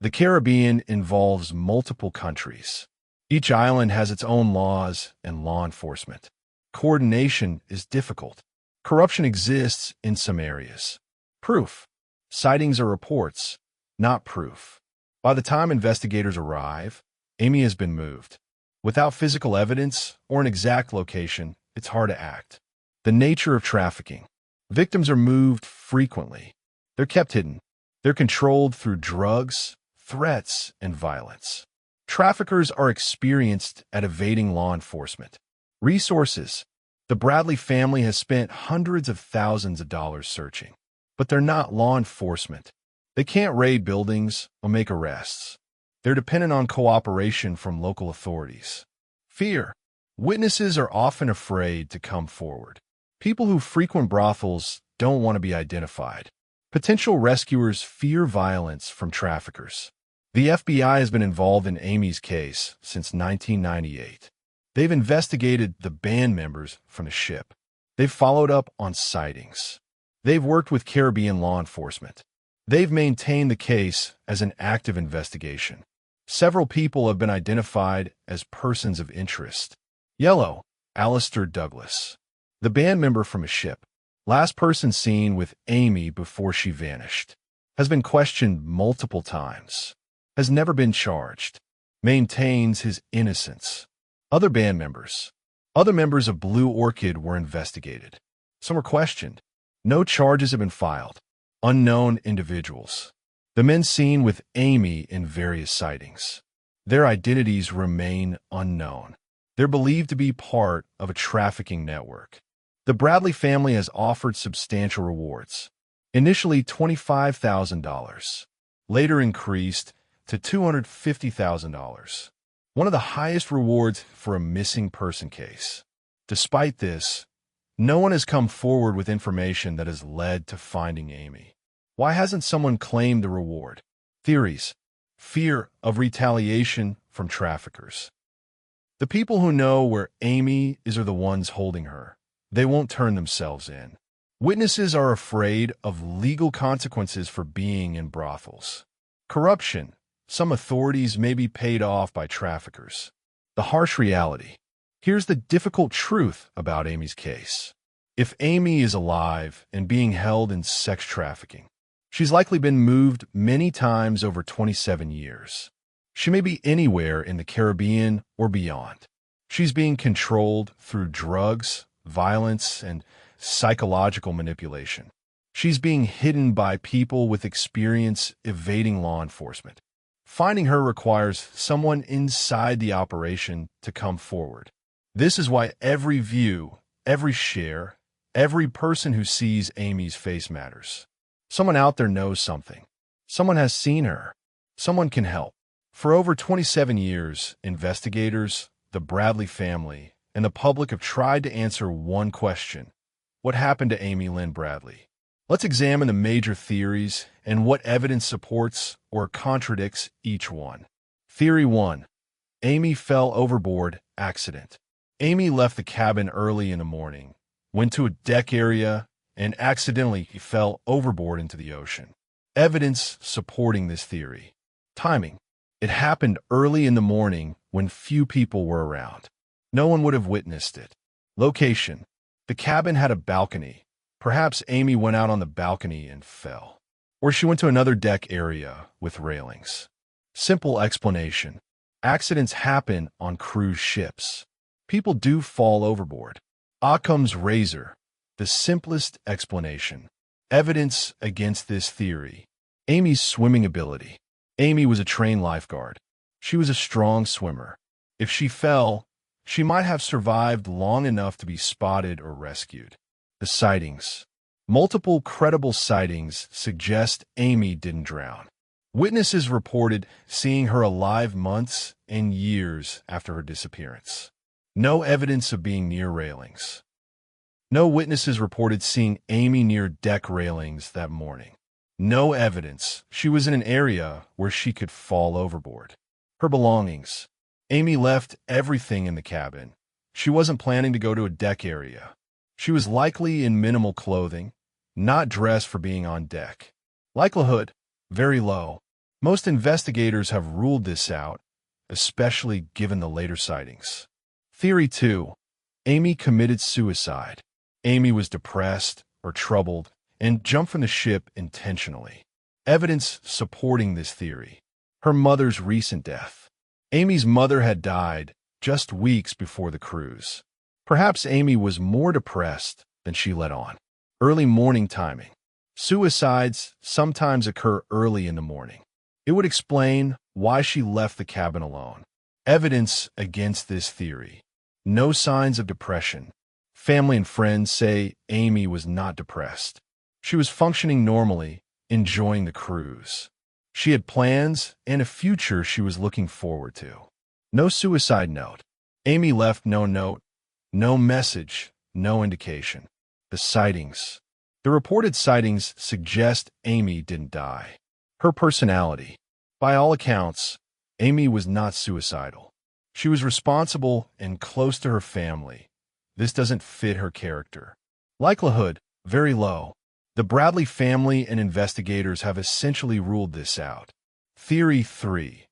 The Caribbean involves multiple countries. Each island has its own laws and law enforcement. Coordination is difficult. Corruption exists in some areas. Proof. Sightings are reports, not proof. By the time investigators arrive, Amy has been moved. Without physical evidence or an exact location, it's hard to act. The nature of trafficking. Victims are moved frequently. They're kept hidden. They're controlled through drugs, threats, and violence. Traffickers are experienced at evading law enforcement. Resources. The Bradley family has spent hundreds of thousands of dollars searching, but they're not law enforcement. They can't raid buildings or make arrests. They're dependent on cooperation from local authorities. Fear. Witnesses are often afraid to come forward. People who frequent brothels don't want to be identified. Potential rescuers fear violence from traffickers. The FBI has been involved in Amy's case since 1998. They've investigated the band members from the ship. They've followed up on sightings. They've worked with Caribbean law enforcement. They've maintained the case as an active investigation. Several people have been identified as persons of interest. Yellow, Alistair Douglas, the band member from a ship, last person seen with Amy before she vanished, has been questioned multiple times, has never been charged, maintains his innocence. Other band members, other members of Blue Orchid were investigated. Some were questioned. No charges have been filed. Unknown individuals. The men seen with Amy in various sightings. Their identities remain unknown. They're believed to be part of a trafficking network. The Bradley family has offered substantial rewards. Initially $25,000, later increased to $250,000. One of the highest rewards for a missing person case. Despite this, no one has come forward with information that has led to finding Amy. Why hasn't someone claimed the reward? Theories. Fear of retaliation from traffickers. The people who know where Amy is are the ones holding her. They won't turn themselves in. Witnesses are afraid of legal consequences for being in brothels. Corruption. Some authorities may be paid off by traffickers. The harsh reality. Here's the difficult truth about Amy's case. If Amy is alive and being held in sex trafficking, she's likely been moved many times over 27 years. She may be anywhere in the Caribbean or beyond. She's being controlled through drugs, violence, and psychological manipulation. She's being hidden by people with experience evading law enforcement. Finding her requires someone inside the operation to come forward. This is why every view, every share, every person who sees Amy's face matters. Someone out there knows something. Someone has seen her. Someone can help. For over 27 years, investigators, the Bradley family, and the public have tried to answer one question. What happened to Amy Lynn Bradley? Let's examine the major theories and what evidence supports or contradicts each one. Theory 1. Amy fell overboard, accident. Amy left the cabin early in the morning, went to a deck area, and accidentally fell overboard into the ocean. Evidence supporting this theory. Timing. It happened early in the morning when few people were around. No one would have witnessed it. Location. The cabin had a balcony. Perhaps Amy went out on the balcony and fell. Or she went to another deck area with railings. Simple explanation. Accidents happen on cruise ships. People do fall overboard. Occam's razor. The simplest explanation. Evidence against this theory. Amy's swimming ability. Amy was a trained lifeguard. She was a strong swimmer. If she fell, she might have survived long enough to be spotted or rescued. The sightings. Multiple credible sightings suggest Amy didn't drown. Witnesses reported seeing her alive months and years after her disappearance. No evidence of being near railings. No witnesses reported seeing Amy near deck railings that morning. No evidence she was in an area where she could fall overboard. Her belongings. Amy left everything in the cabin. She wasn't planning to go to a deck area. She was likely in minimal clothing, not dressed for being on deck. Likelihood, very low. Most investigators have ruled this out, especially given the later sightings. Theory 2. Amy committed suicide. Amy was depressed or troubled and jumped from the ship intentionally. Evidence supporting this theory. Her mother's recent death. Amy's mother had died just weeks before the cruise. Perhaps Amy was more depressed than she let on. Early morning timing. Suicides sometimes occur early in the morning. It would explain why she left the cabin alone. Evidence against this theory. No signs of depression. Family and friends say Amy was not depressed. She was functioning normally, enjoying the cruise. She had plans and a future she was looking forward to. No suicide note. Amy left no note, no message, no indication. The sightings. The reported sightings suggest Amy didn't die. Her personality. By all accounts, Amy was not suicidal. She was responsible and close to her family. This doesn't fit her character. Likelihood, very low. The Bradley family and investigators have essentially ruled this out. Theory 3.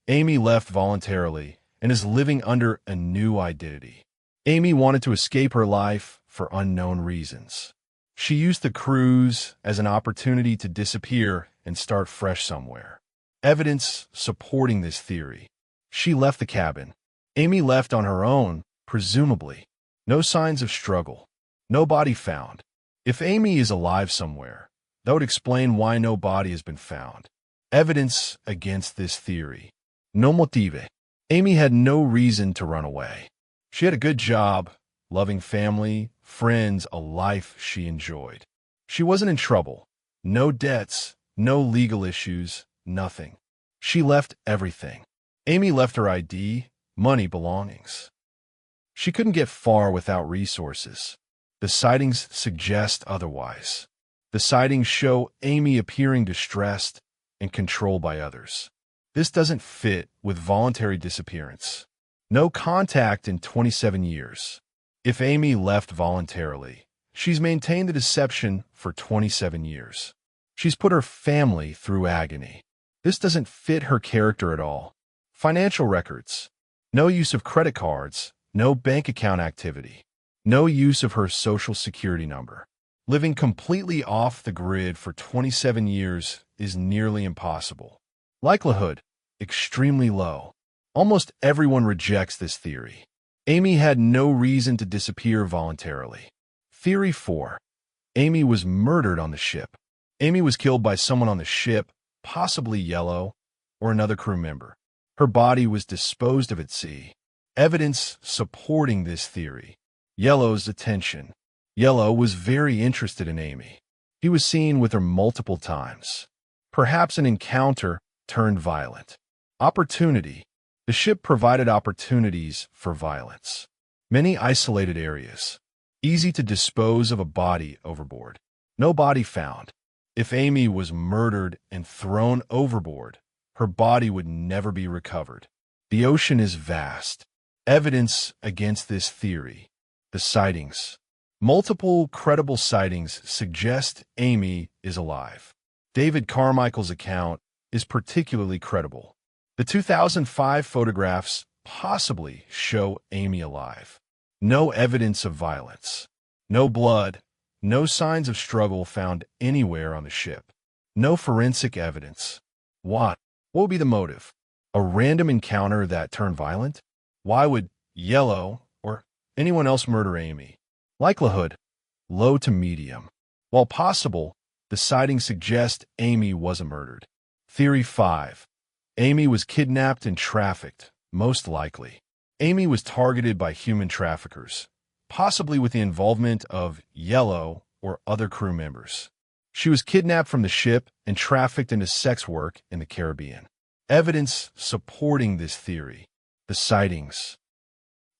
Amy left voluntarily and is living under a new identity. Amy wanted to escape her life for unknown reasons. She used the cruise as an opportunity to disappear and start fresh somewhere. Evidence supporting this theory. She left the cabin. Amy left on her own, presumably. No signs of struggle. No body found. If Amy is alive somewhere, that would explain why no body has been found. Evidence against this theory. No motive. Amy had no reason to run away. She had a good job, loving family, friends, a life she enjoyed. She wasn't in trouble. No debts, no legal issues, nothing. She left everything. Amy left her ID, money, belongings. She couldn't get far without resources. The sightings suggest otherwise. The sightings show Amy appearing distressed and controlled by others. This doesn't fit with voluntary disappearance. No contact in 27 years. If Amy left voluntarily, she's maintained the deception for 27 years. She's put her family through agony. This doesn't fit her character at all. Financial records. No use of credit cards, no bank account activity. No use of her social security number. Living completely off the grid for 27 years is nearly impossible. Likelihood, extremely low. Almost everyone rejects this theory. Amy had no reason to disappear voluntarily. Theory 4. Amy was murdered on the ship. Amy was killed by someone on the ship, possibly Yellow, or another crew member. Her body was disposed of at sea. Evidence supporting this theory. Yellow's attention. Yellow was very interested in Amy. He was seen with her multiple times. Perhaps an encounter turned violent. Opportunity. The ship provided opportunities for violence. Many isolated areas. Easy to dispose of a body overboard. No body found. If Amy was murdered and thrown overboard, her body would never be recovered. The ocean is vast. Evidence against this theory. The sightings. Multiple credible sightings suggest Amy is alive. David Carmichael's account is particularly credible. The 2005 photographs possibly show Amy alive. No evidence of violence. No blood. No signs of struggle found anywhere on the ship. No forensic evidence. What would be the motive? A random encounter that turned violent? Why would Yellow or anyone else murder Amy? Likelihood, low to medium. While possible, the sightings suggest Amy wasn't murdered. Theory 5. Amy was kidnapped and trafficked, most likely. Amy was targeted by human traffickers, possibly with the involvement of Yellow or other crew members. She was kidnapped from the ship and trafficked into sex work in the Caribbean. Evidence supporting this theory. The sightings.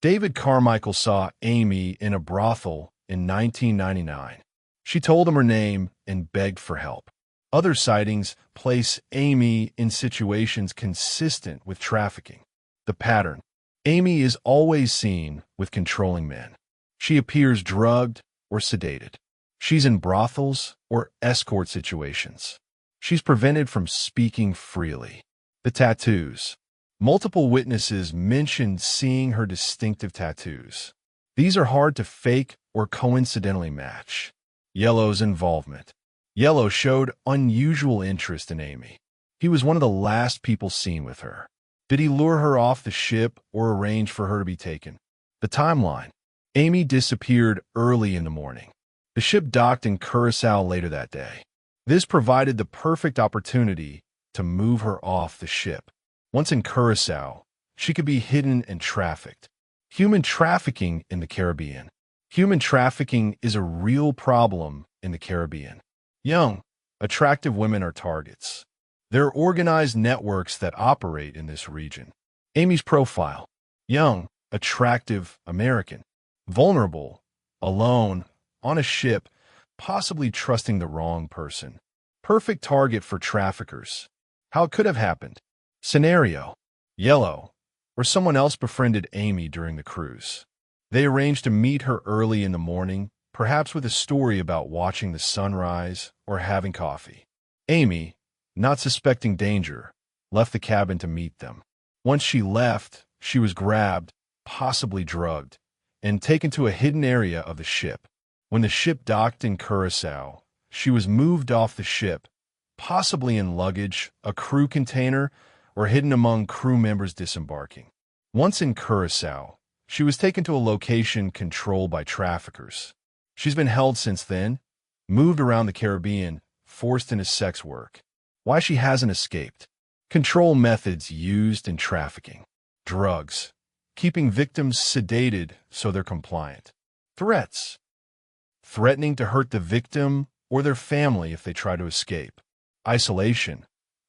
David Carmichael saw Amy in a brothel in 1999. She told him her name and begged for help. Other sightings place Amy in situations consistent with trafficking. The pattern. Amy is always seen with controlling men. She appears drugged or sedated. She's in brothels or escort situations. She's prevented from speaking freely. The tattoos. Multiple witnesses mentioned seeing her distinctive tattoos. These are hard to fake or coincidentally match. Yellow's involvement. Yellow showed unusual interest in Amy. He was one of the last people seen with her. Did he lure her off the ship or arrange for her to be taken? The timeline. Amy disappeared early in the morning. The ship docked in Curacao later that day. This provided the perfect opportunity to move her off the ship. Once in Curacao, she could be hidden and trafficked. Human trafficking in the Caribbean. Human trafficking is a real problem in the Caribbean. Young, attractive women are targets. There are organized networks that operate in this region. Amy's profile. Young, attractive American. Vulnerable, alone, on a ship, possibly trusting the wrong person. Perfect target for traffickers. How it could have happened. Scenario. Yellow, or someone else befriended Amy during the cruise. They arranged to meet her early in the morning, perhaps with a story about watching the sunrise or having coffee. Amy, not suspecting danger, left the cabin to meet them. Once she left, she was grabbed, possibly drugged, and taken to a hidden area of the ship. When the ship docked in Curacao, she was moved off the ship, possibly in luggage, a crew container, or hidden among crew members disembarking. Once in Curacao, she was taken to a location controlled by traffickers. She's been held since then, moved around the Caribbean, forced into sex work. Why she hasn't escaped. Control methods used in trafficking. Drugs. Keeping victims sedated so they're compliant. Threats. Threatening to hurt the victim or their family if they try to escape. Isolation.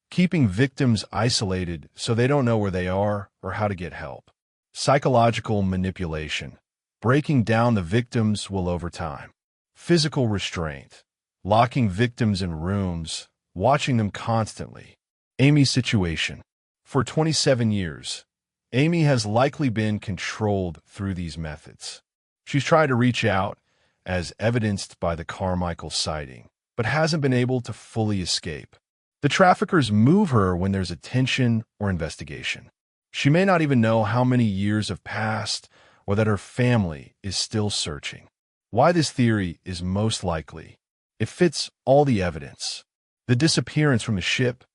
Keeping victims isolated so they don't know where they are or how to get help. Psychological manipulation. Breaking down the victims will over time. Physical restraint. Locking victims in rooms, watching them constantly. Amy's situation. For 27 years, Amy has likely been controlled through these methods. She's tried to reach out, as evidenced by the Carmichael sighting, but hasn't been able to fully escape. The traffickers move her when there's attention or investigation. She may not even know how many years have passed or that her family is still searching. Why this theory is most likely. It fits all the evidence. The disappearance from the ship,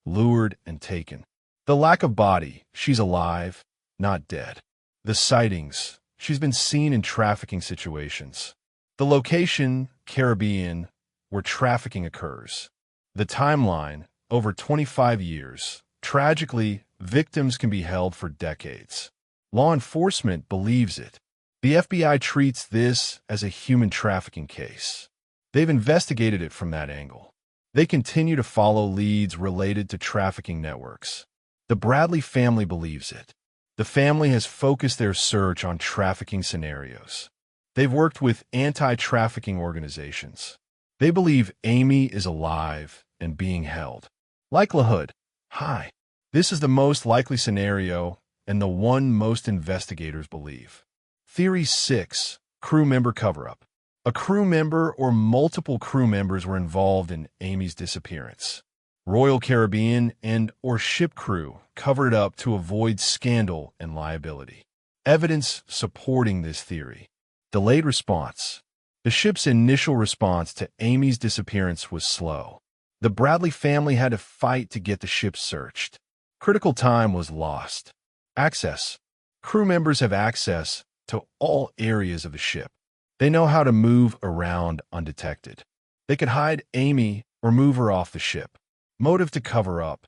lured and taken. The lack of body, she's alive, not dead. The sightings, she's been seen in trafficking situations. The location, Caribbean, where trafficking occurs. The timeline, over 25 years. Tragically, victims can be held for decades. Law enforcement believes it. The FBI treats this as a human trafficking case. They've investigated it from that angle. They continue to follow leads related to trafficking networks. The Bradley family believes it. The family has focused their search on trafficking scenarios. They've worked with anti-trafficking organizations. They believe Amy is alive and being held. Likelihood, high. This is the most likely scenario and the one most investigators believe. Theory 6, crew member cover-up. A crew member or multiple crew members were involved in Amy's disappearance. Royal Caribbean and or ship crew covered it up to avoid scandal and liability. Evidence supporting this theory. Delayed response. The ship's initial response to Amy's disappearance was slow. The Bradley family had to fight to get the ship searched. Critical time was lost. Access. Crew members have access to all areas of the ship. They know how to move around undetected. They could hide Amy or move her off the ship. Motive to cover up.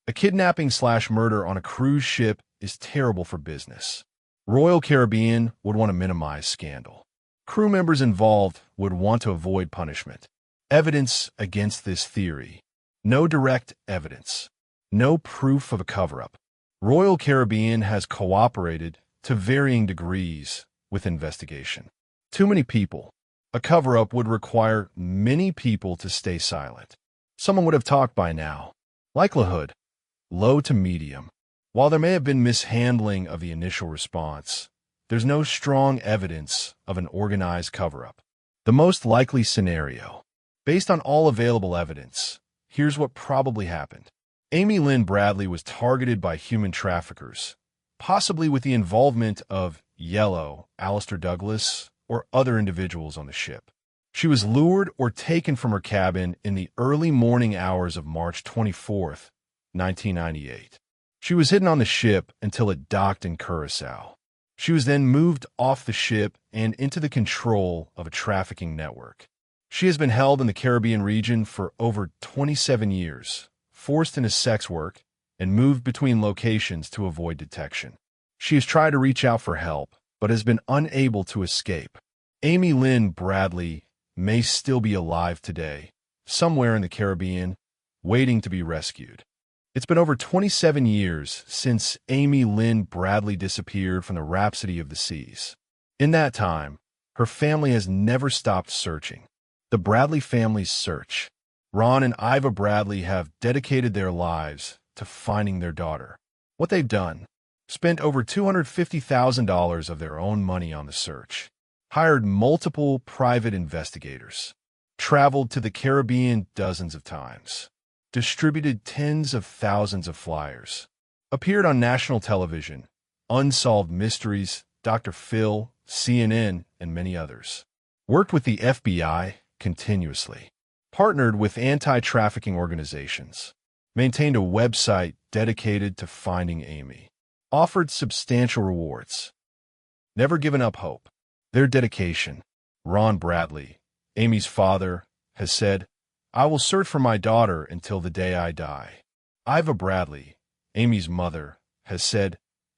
A kidnapping/murder on a cruise ship is terrible for business. Royal Caribbean would want to minimize scandal. Crew members involved would want to avoid punishment. Evidence against this theory. No direct evidence. No proof of a cover-up. Royal Caribbean has cooperated to varying degrees with investigation. Too many people. A cover-up would require many people to stay silent. Someone would have talked by now. Likelihood, low to medium. While there may have been mishandling of the initial response, there's no strong evidence of an organized cover-up. The most likely scenario. Based on all available evidence, here's what probably happened. Amy Lynn Bradley was targeted by human traffickers, possibly with the involvement of Yellow, Alistair Douglas, or other individuals on the ship. She was lured or taken from her cabin in the early morning hours of March 24th, 1998. She was hidden on the ship until it docked in Curacao. She was then moved off the ship and into the control of a trafficking network. She has been held in the Caribbean region for over 27 years, forced into sex work, and moved between locations to avoid detection. She has tried to reach out for help, but has been unable to escape. Amy Lynn Bradley may still be alive today, somewhere in the Caribbean, waiting to be rescued. It's been over 27 years since Amy Lynn Bradley disappeared from the Rhapsody of the Seas. In that time, her family has never stopped searching. The Bradley family's search. Ron and Iva Bradley have dedicated their lives to finding their daughter. What they've done: spent over $250,000 of their own money on the search, hired multiple private investigators, traveled to the Caribbean dozens of times, distributed tens of thousands of flyers, appeared on national television, Unsolved Mysteries, Dr. Phil, CNN, and many others, worked with the FBI continuously, partnered with anti-trafficking organizations, maintained a website dedicated to finding Amy, offered substantial rewards, never given up hope. Their dedication. Ron Bradley, Amy's father, has said, "I will search for my daughter until the day I die." Iva Bradley, Amy's mother, has said,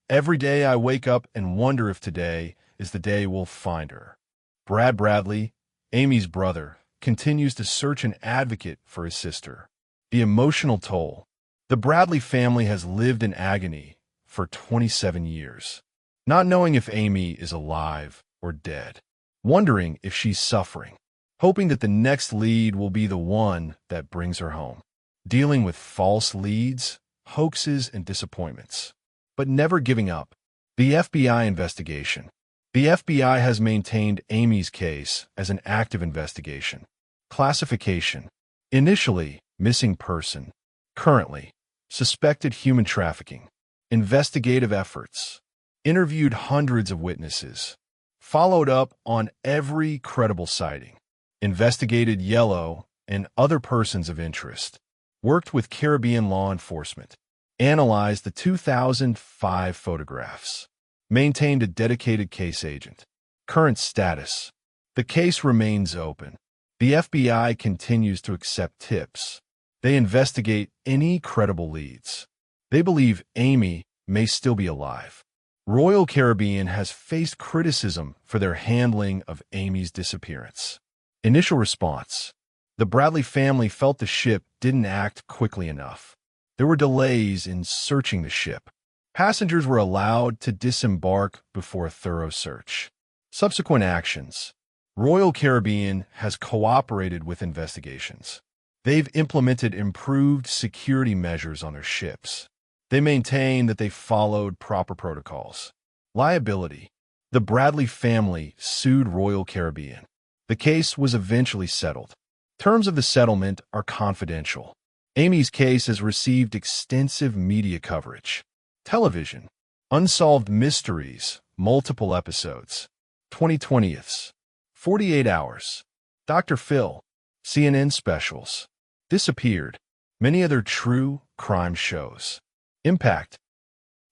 "Every day I wake up and wonder if today is the day we'll find her." Brad Bradley, Amy's brother, continues to search and advocate for his sister. The emotional toll. The Bradley family has lived in agony for 27 years, not knowing if Amy is alive or dead, wondering if she's suffering, hoping that the next lead will be the one that brings her home, dealing with false leads, hoaxes, and disappointments, but never giving up. The FBI investigation. The FBI has maintained Amy's case as an active investigation. Classification. Initially, missing person. Currently, suspected human trafficking. Investigative efforts. Interviewed hundreds of witnesses. Followed up on every credible sighting. Investigated Yellow and other persons of interest. Worked with Caribbean law enforcement. Analyzed the 2005 photographs. Maintained a dedicated case agent. Current status. The case remains open. The FBI continues to accept tips. They investigate any credible leads. They believe Amy may still be alive. Royal Caribbean has faced criticism for their handling of Amy's disappearance. Initial response. The Bradley family felt the ship didn't act quickly enough. There were delays in searching the ship. Passengers were allowed to disembark before a thorough search. Subsequent actions. Royal Caribbean has cooperated with investigations. They've implemented improved security measures on their ships. They maintain that they followed proper protocols. Liability. The Bradley family sued Royal Caribbean. The case was eventually settled. Terms of the settlement are confidential. Amy's case has received extensive media coverage. Television. Unsolved Mysteries, multiple episodes. 2020's. 48 Hours. Dr. Phil. CNN specials. Disappeared. Many other true crime shows. Impact.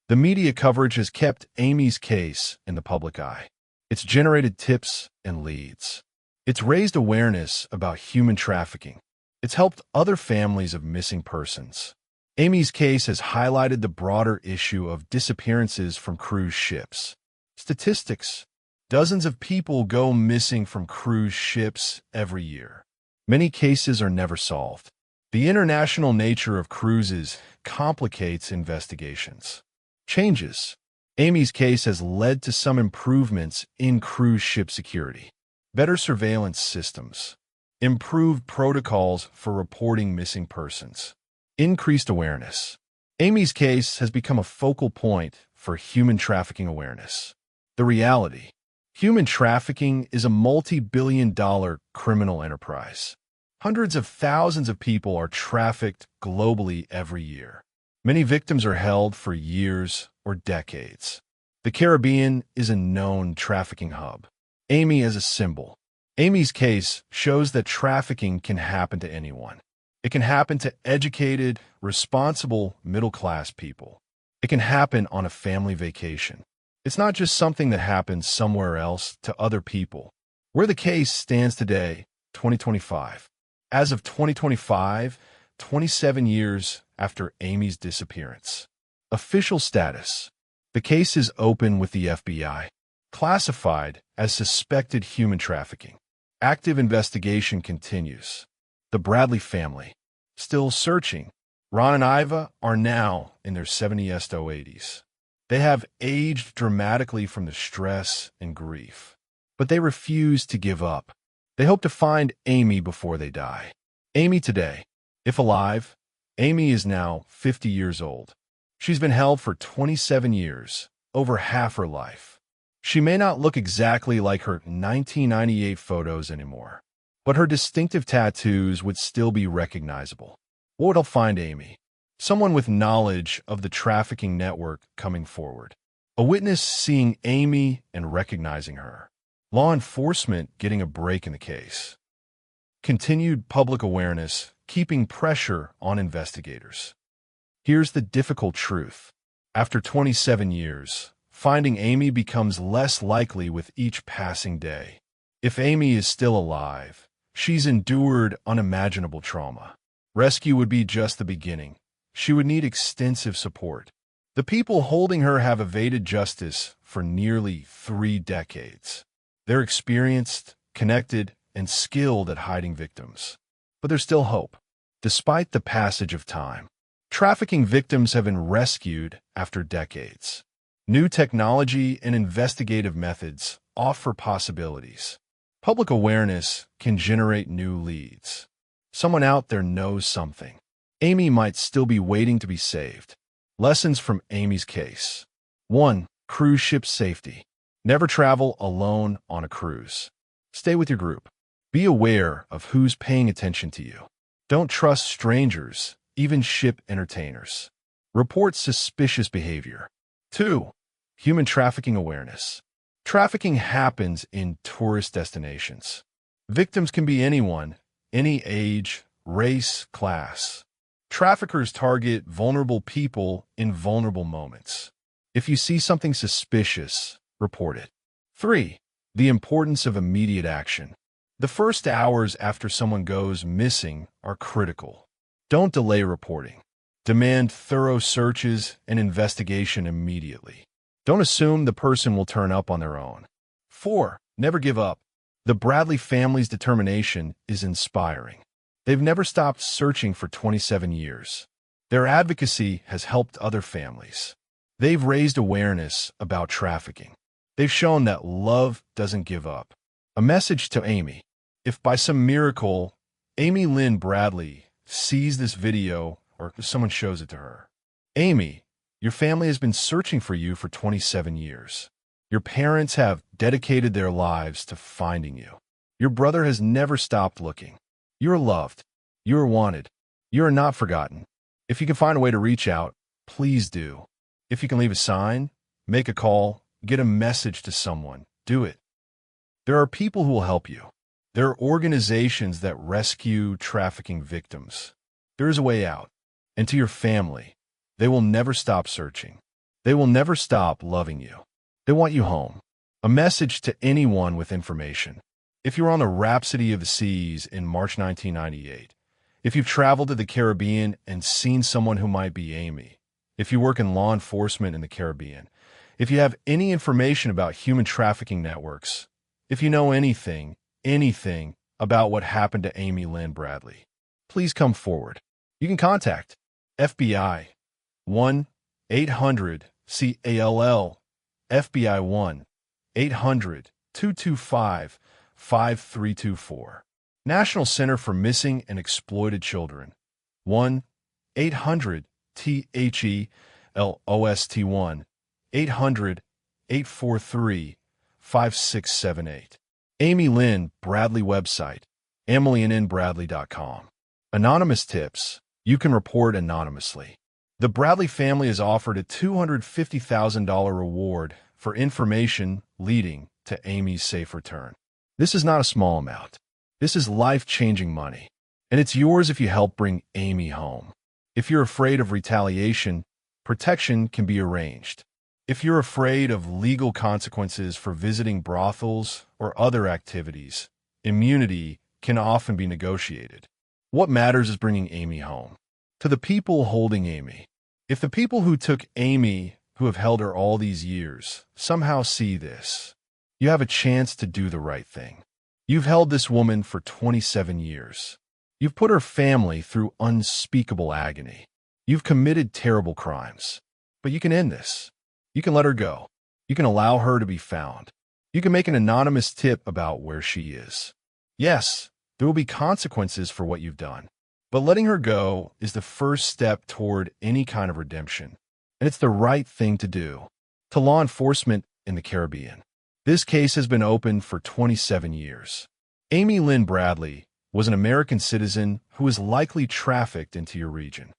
The media coverage has kept Amy's case in the public eye. It's generated tips and leads. It's raised awareness about human trafficking. It's helped other families of missing persons. Amy's case has highlighted the broader issue of disappearances from cruise ships. Statistics. Dozens of people go missing from cruise ships every year. Many cases are never solved. The international nature of cruises complicates investigations. Changes. Amy's case has led to some improvements in cruise ship security. Better surveillance systems. Improved protocols for reporting missing persons. Increased awareness. Amy's case has become a focal point for human trafficking awareness. The reality. Human trafficking is a multi-billion-dollar criminal enterprise. Hundreds of thousands of people are trafficked globally every year. Many victims are held for years or decades. The Caribbean is a known trafficking hub. Amy as a symbol. Amy's case shows that trafficking can happen to anyone. It can happen to educated, responsible, middle-class people. It can happen on a family vacation. It's not just something that happens somewhere else to other people. Where the case stands today, 2025. As of 2025, 27 years after Amy's disappearance. Official status. The case is open with the FBI. Classified as suspected human trafficking. Active investigation continues. The Bradley family. Still searching. Ron and Iva are now in their 70s to 80s. They have aged dramatically from the stress and grief. But they refuse to give up. They hope to find Amy before they die. Amy today. If alive, Amy is now 50 years old. She's been held for 27 years, over half her life. She may not look exactly like her 1998 photos anymore, but her distinctive tattoos would still be recognizable. What will find Amy? Someone with knowledge of the trafficking network coming forward. A witness seeing Amy and recognizing her. Law enforcement getting a break in the case. Continued public awareness, keeping pressure on investigators. Here's the difficult truth. After 27 years, finding Amy becomes less likely with each passing day. If Amy is still alive, she's endured unimaginable trauma. Rescue would be just the beginning. She would need extensive support. The people holding her have evaded justice for nearly 3 decades. They're experienced, connected, and skilled at hiding victims. But there's still hope. Despite the passage of time, trafficking victims have been rescued after decades. New technology and investigative methods offer possibilities. Public awareness can generate new leads. Someone out there knows something. Amy might still be waiting to be saved. Lessons from Amy's case. 1. Cruise ship safety. Never travel alone on a cruise. Stay with your group. Be aware of who's paying attention to you. Don't trust strangers, even ship entertainers. Report suspicious behavior. 2. Human trafficking awareness. Trafficking happens in tourist destinations. Victims can be anyone, any age, race, class. Traffickers target vulnerable people in vulnerable moments. If you see something suspicious, report it. 3. The importance of immediate action. The first hours after someone goes missing are critical. Don't delay reporting. Demand thorough searches and investigation immediately. Don't assume the person will turn up on their own. 4. Never give up. The Bradley family's determination is inspiring. They've never stopped searching for 27 years. Their advocacy has helped other families. They've raised awareness about trafficking. They've shown that love doesn't give up. A message to Amy. If by some miracle, Amy Lynn Bradley sees this video or someone shows it to her. Amy, your family has been searching for you for 27 years. Your parents have dedicated their lives to finding you. Your brother has never stopped looking. You're loved. You're wanted. You are not forgotten. If you can find a way to reach out, please do. If you can leave a sign, make a call, get a message to someone, do it. There are people who will help you. There are organizations that rescue trafficking victims. There is a way out. And to your family, they will never stop searching. They will never stop loving you. They want you home. A message to anyone with information. If you're on the Rhapsody of the Seas in March 1998, if you've traveled to the Caribbean and seen someone who might be Amy, if you work in law enforcement in the Caribbean, if you have any information about human trafficking networks, if you know anything about what happened to Amy Lynn Bradley, please come forward. You can contact FBI 1-800-CALL, FBI 1-800-225-5324. National Center for Missing and Exploited Children 1-800-THELOST1 800-843-5678. Amy Lynn Bradley website, AmelianNBradley.com. Anonymous tips. You can report anonymously. The Bradley family is offered a $250,000 reward for information leading to Amy's safe return. This is not a small amount. This is life-changing money, and it's yours if you help bring Amy home. If you're afraid of retaliation, protection can be arranged. If you're afraid of legal consequences for visiting brothels or other activities, immunity can often be negotiated. What matters is bringing Amy home. To the people holding Amy. If the people who took Amy, who have held her all these years, somehow see this, you have a chance to do the right thing. You've held this woman for 27 years. You've put her family through unspeakable agony. You've committed terrible crimes. But you can end this. You can let her go. You can allow her to be found. You can make an anonymous tip about where she is. Yes, there will be consequences for what you've done. But letting her go is the first step toward any kind of redemption. And it's the right thing to do. To law enforcement in the Caribbean. This case has been open for 27 years. Amy Lynn Bradley was an American citizen who was likely trafficked into your region.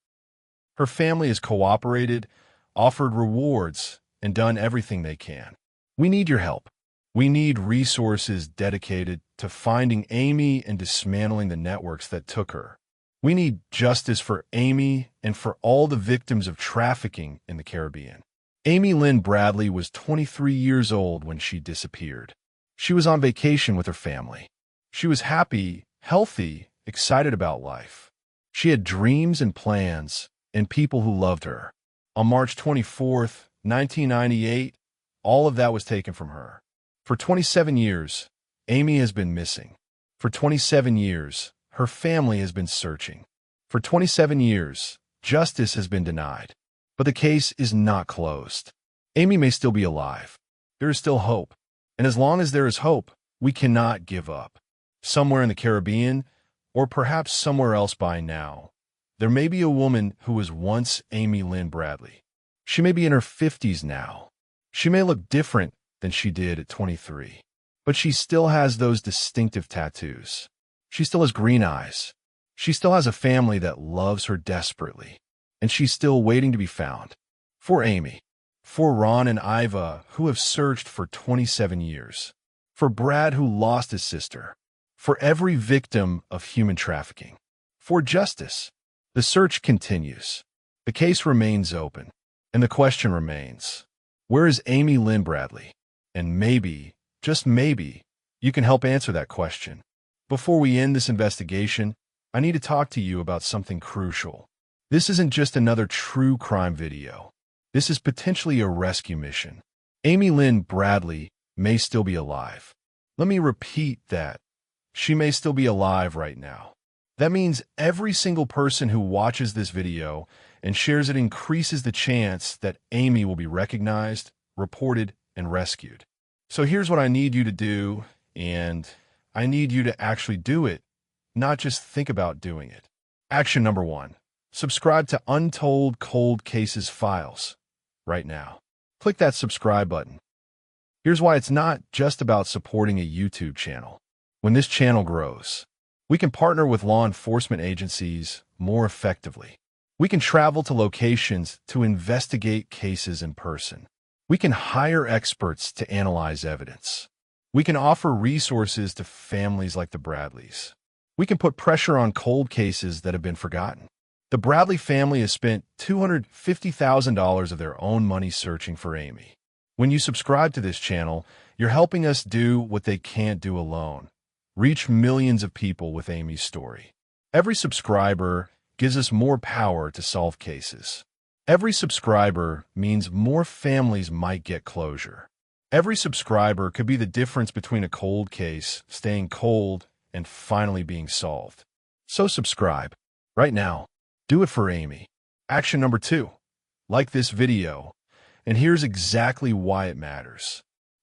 Her family has cooperated, offered rewards, and done everything they can. We need your help. We need resources dedicated to finding Amy and dismantling the networks that took her. We need justice for Amy and for all the victims of trafficking in the Caribbean. Amy Lynn Bradley was 23 years old when she disappeared. She was on vacation with her family. She was happy, healthy, excited about life. She had dreams and plans and people who loved her. On March 24th, 1998, all of that was taken from her. For 27 years, Amy has been missing. For 27 years, her family has been searching. For 27 years, justice has been denied. But the case is not closed. Amy may still be alive. There is still hope. And as long as there is hope, we cannot give up. Somewhere in the Caribbean, or perhaps somewhere else by now, there may be a woman who was once Amy Lynn Bradley. She may be in her 50s now. She may look different than she did at 23. But she still has those distinctive tattoos. She still has green eyes. She still has a family that loves her desperately. And she's still waiting to be found. For Amy. For Ron and Iva, who have searched for 27 years. For Brad, who lost his sister. For every victim of human trafficking. For justice. The search continues. The case remains open. And the question remains, where is Amy Lynn Bradley? And maybe, just maybe, you can help answer that question. Before we end this investigation, I need to talk to you about something crucial. This isn't just another true crime video. This is potentially a rescue mission. Amy Lynn Bradley may still be alive. Let me repeat that. She may still be alive right now. That means every single person who watches this video and shares it increases the chance that Amy will be recognized, reported, and rescued. So here's what I need you to do, and I need you to actually do it, not just think about doing it. Action number 1. Subscribe to Untold Cold Cases Files right now. Click that subscribe button. Here's why it's not just about supporting a YouTube channel. When this channel grows, we can partner with law enforcement agencies more effectively. We can travel to locations to investigate cases in person. We can hire experts to analyze evidence. We can offer resources to families like the Bradleys. We can put pressure on cold cases that have been forgotten. The Bradley family has spent $250,000 of their own money searching for Amy. When you subscribe to this channel, you're helping us do what they can't do alone. Reach millions of people with Amy's story. Every subscriber gives us more power to solve cases. Every subscriber means more families might get closure. Every subscriber could be the difference between a cold case staying cold and finally being solved. So subscribe right now. Do it for Amy. Action number 2. Like this video. And here's exactly why it matters.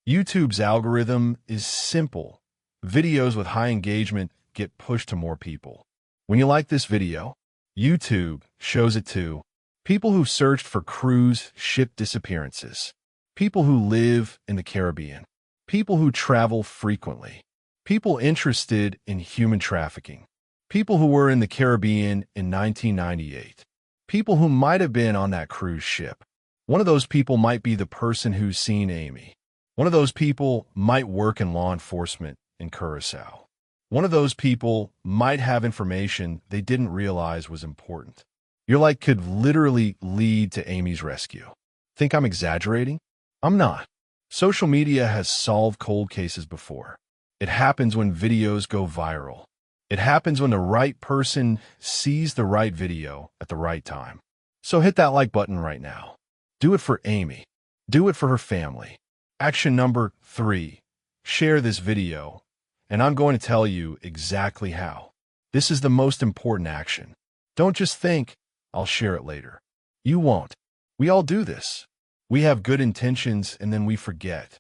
YouTube's algorithm is simple. Videos with high engagement get pushed to more people. When you like this video, YouTube shows it to people who searched for cruise ship disappearances, people who live in the Caribbean, people who travel frequently, people interested in human trafficking, people who were in the Caribbean in 1998, people who might have been on that cruise ship. One of those people might be the person who's seen Amy. One of those people might work in law enforcement in Curacao. One of those people might have information they didn't realize was important. Your like could literally lead to Amy's rescue. Think I'm exaggerating? I'm not. Social media has solved cold cases before. It happens when videos go viral. It happens when the right person sees the right video at the right time. So hit that like button right now. Do it for Amy. Do it for her family. Action number 3. Share this video. And I'm going to tell you exactly how. This is the most important action. Don't just think, I'll share it later. You won't. We all do this. We have good intentions and then we forget.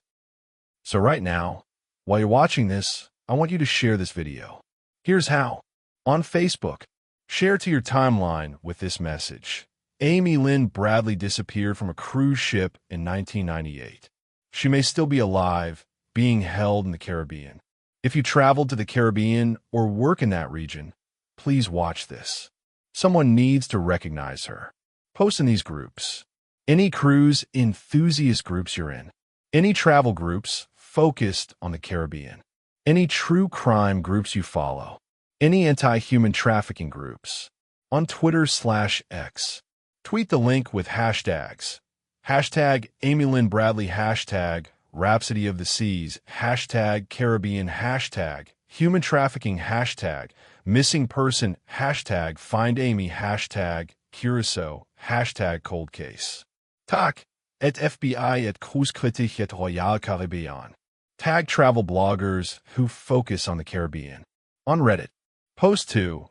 So right now, while you're watching this, I want you to share this video. Here's how. On Facebook, share to your timeline with this message. Amy Lynn Bradley disappeared from a cruise ship in 1998. She may still be alive, being held in the Caribbean. If you traveled to the Caribbean or work in that region, please watch this. Someone needs to recognize her. Post in these groups. Any cruise enthusiast groups you're in. Any travel groups focused on the Caribbean. Any true crime groups you follow. Any anti-human trafficking groups. On Twitter/X. Tweet the link with hashtags. Hashtag Amy Lynn Bradley, hashtag Rhapsody of the Seas, hashtag Caribbean, hashtag Human Trafficking, hashtag Missing Person, hashtag Find Amy, hashtag Curacao, hashtag Cold Case. Tag at FBI at Cruisekritik at Royal Caribbean. Tag travel bloggers who focus on the Caribbean. On Reddit, post to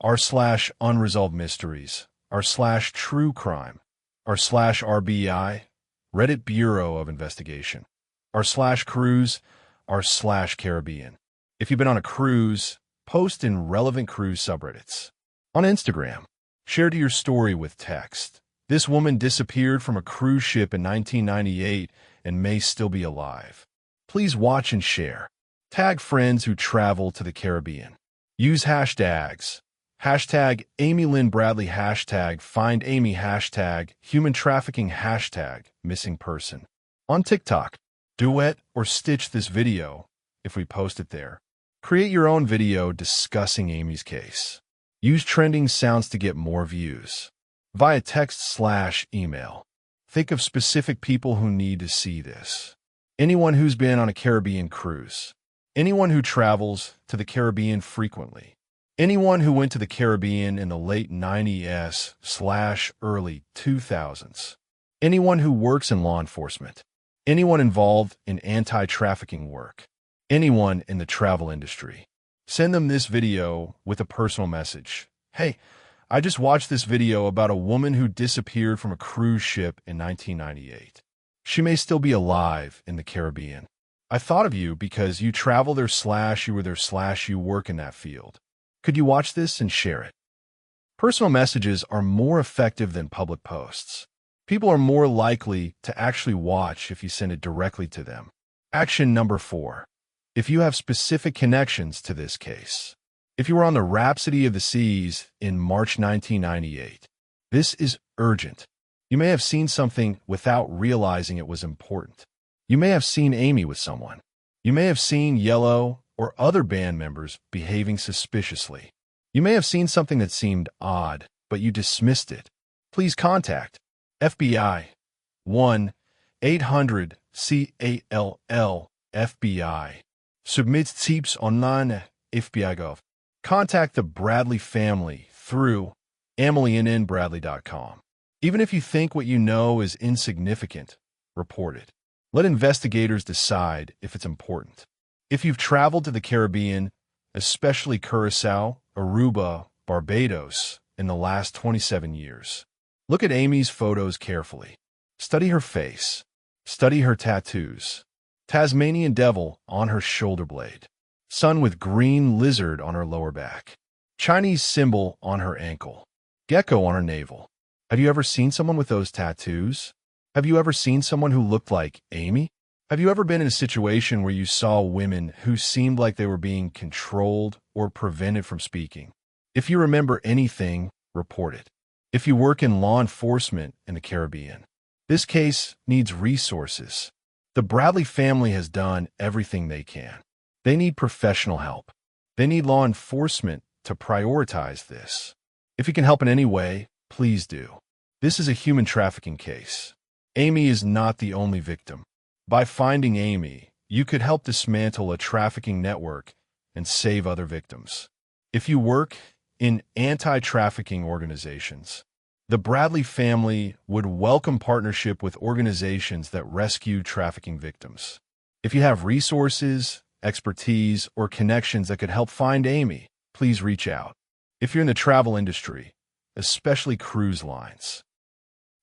r/unresolved mysteries, r/true crime, r/RBI, Reddit Bureau of Investigation, r/cruise, r/Caribbean. If you've been on a cruise, post in relevant cruise subreddits. On Instagram, share to your story with text. This woman disappeared from a cruise ship in 1998 and may still be alive. Please watch and share. Tag friends who travel to the Caribbean. Use hashtags. Hashtag Amy Lynn Bradley, hashtag Find Amy, hashtag Human Trafficking, hashtag Missing Person. On TikTok, duet or stitch this video if we post it there. Create your own video discussing Amy's case. Use trending sounds to get more views. Via text/email. Think of specific people who need to see this. Anyone who's been on a Caribbean cruise. Anyone who travels to the Caribbean frequently. Anyone who went to the Caribbean in the late 90s/early 2000s. Anyone who works in law enforcement. Anyone involved in anti-trafficking work. Anyone in the travel industry. Send them this video with a personal message. Hey, I just watched this video about a woman who disappeared from a cruise ship in 1998. She may still be alive in the Caribbean. I thought of you because you travel there/you were there/you work in that field. Could you watch this and share it? Personal messages are more effective than public posts. People are more likely to actually watch if you send it directly to them. Action number 4. If you have specific connections to this case. If you were on the Rhapsody of the Seas in March 1998, this is urgent. You may have seen something without realizing it was important. You may have seen Amy with someone. You may have seen Yellow or other band members behaving suspiciously. You may have seen something that seemed odd, but you dismissed it. Please contact FBI 1-800-CALL-FBI. Submit tips online FBI.gov. Contact the Bradley family through emilynbradley.com. Even if you think what you know is insignificant, report it. Let investigators decide if it's important. If you've traveled to the Caribbean, especially Curacao, Aruba, Barbados, in the last 27 years, look at Amy's photos carefully. Study her face. Study her tattoos. Tasmanian devil on her shoulder blade. Sun with green lizard on her lower back. Chinese symbol on her ankle. Gecko on her navel. Have you ever seen someone with those tattoos? Have you ever seen someone who looked like Amy? Have you ever been in a situation where you saw women who seemed like they were being controlled or prevented from speaking? If you remember anything, report it. If you work in law enforcement in the Caribbean, this case needs resources. The Bradley family has done everything they can. They need professional help. They need law enforcement to prioritize this. If you can help in any way, please do. This is a human trafficking case. Amy is not the only victim. By finding Amy, you could help dismantle a trafficking network and save other victims. If you work in anti-trafficking organizations, the Bradley family would welcome partnership with organizations that rescue trafficking victims. If you have resources, expertise, or connections that could help find Amy, please reach out. If you're in the travel industry, especially cruise lines,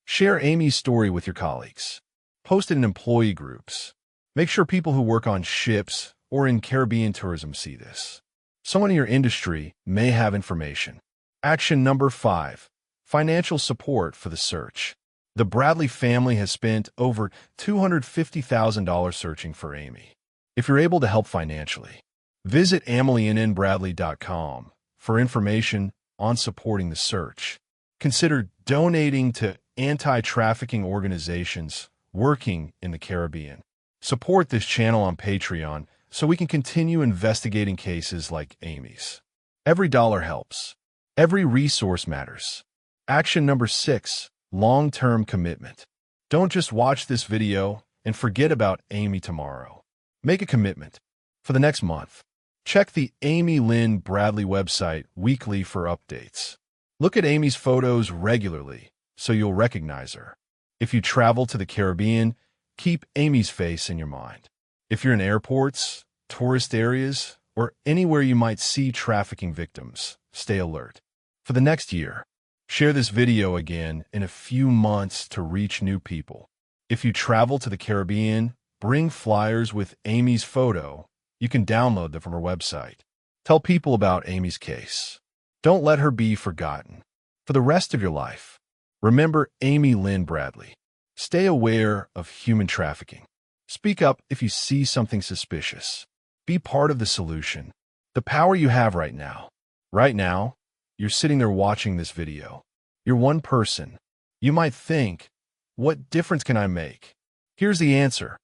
share Amy's story with your colleagues. Post it in employee groups. Make sure people who work on ships or in Caribbean tourism see this. Someone in your industry may have information. Action number 5. Financial support for the search. The Bradley family has spent over $250,000 searching for Amy. If you're able to help financially, visit EmilyNNBradley.com for information on supporting the search. Consider donating to anti-trafficking organizations working in the Caribbean. Support this channel on Patreon so we can continue investigating cases like Amy's. Every dollar helps. Every resource matters. Action number 6, long-term commitment. Don't just watch this video and forget about Amy tomorrow. Make a commitment. For the next month, check the Amy Lynn Bradley website weekly for updates. Look at Amy's photos regularly so you'll recognize her. If you travel to the Caribbean, keep Amy's face in your mind. If you're in airports, tourist areas, or anywhere you might see trafficking victims, stay alert. For the next year, share this video again in a few months to reach new people. If you travel to the Caribbean, bring flyers with Amy's photo. You can download them from her website. Tell people about Amy's case. Don't let her be forgotten. For the rest of your life, remember Amy Lynn Bradley. Stay aware of human trafficking. Speak up if you see something suspicious. Be part of the solution. The power you have right now. Right now, you're sitting there watching this video. You're one person. You might think, what difference can I make? Here's the answer.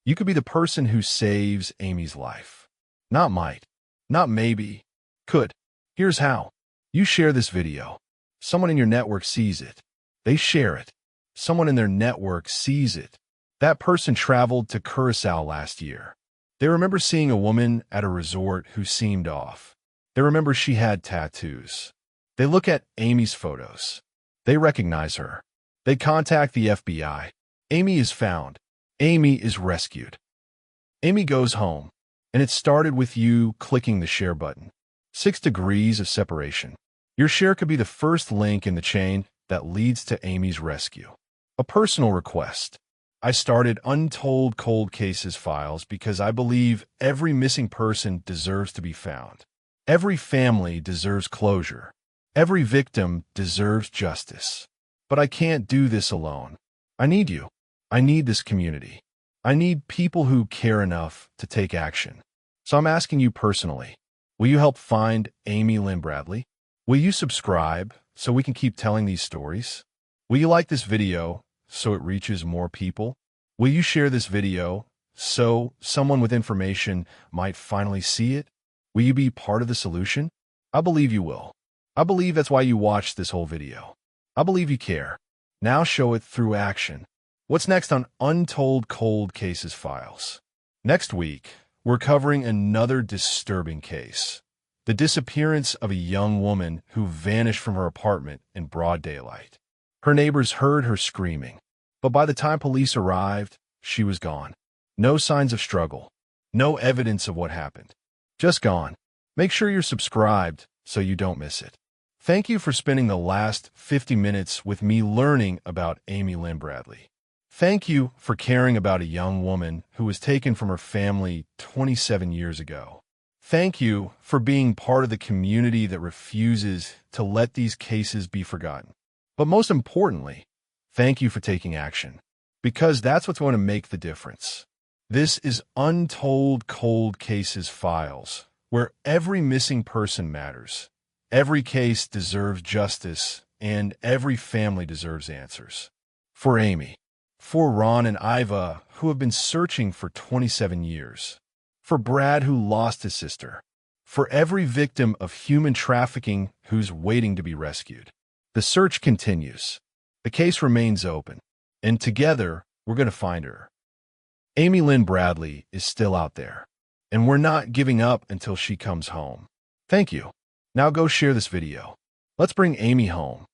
You could be the person who saves Amy's life. Not might. Not maybe. Could. Here's how. You share this video. Someone in your network sees it. They share it. Someone in their network sees it. That person traveled to Curacao last year. They remember seeing a woman at a resort who seemed off. They remember she had tattoos. They look at Amy's photos. They recognize her. They contact the FBI. Amy is found. Amy is rescued. Amy goes home, and it started with you clicking the share button. 6 degrees of separation. Your share could be the first link in the chain that leads to Amy's rescue. A personal request. I started Untold Cold Cases Files because I believe every missing person deserves to be found. Every family deserves closure. Every victim deserves justice. But I can't do this alone. I need you. I need this community. I need people who care enough to take action. So I'm asking you personally, will you help find Amy Lynn Bradley? Will you subscribe so we can keep telling these stories? Will you like this video so it reaches more people? Will you share this video so someone with information might finally see it? Will you be part of the solution? I believe you will. I believe that's why you watched this whole video. I believe you care. Now show it through action. What's next on Untold Cold Cases Files? Next week, we're covering another disturbing case. The disappearance of a young woman who vanished from her apartment in broad daylight. Her neighbors heard her screaming, but by the time police arrived, she was gone. No signs of struggle. No evidence of what happened. Just gone. Make sure you're subscribed so you don't miss it. Thank you for spending the last 50 minutes with me learning about Amy Lynn Bradley. Thank you for caring about a young woman who was taken from her family 27 years ago. Thank you for being part of the community that refuses to let these cases be forgotten. But most importantly, thank you for taking action, because that's what's going to make the difference. This is Untold Cold Cases Files, where every missing person matters. Every case deserves justice, and every family deserves answers. For Amy, for Ron and Iva, who have been searching for 27 years. For Brad, who lost his sister. For every victim of human trafficking who's waiting to be rescued. The search continues. The case remains open. and together, we're going to find her. Amy Lynn Bradley is still out there, and we're not giving up until she comes home. Thank you. Now go share this video. Let's bring Amy home.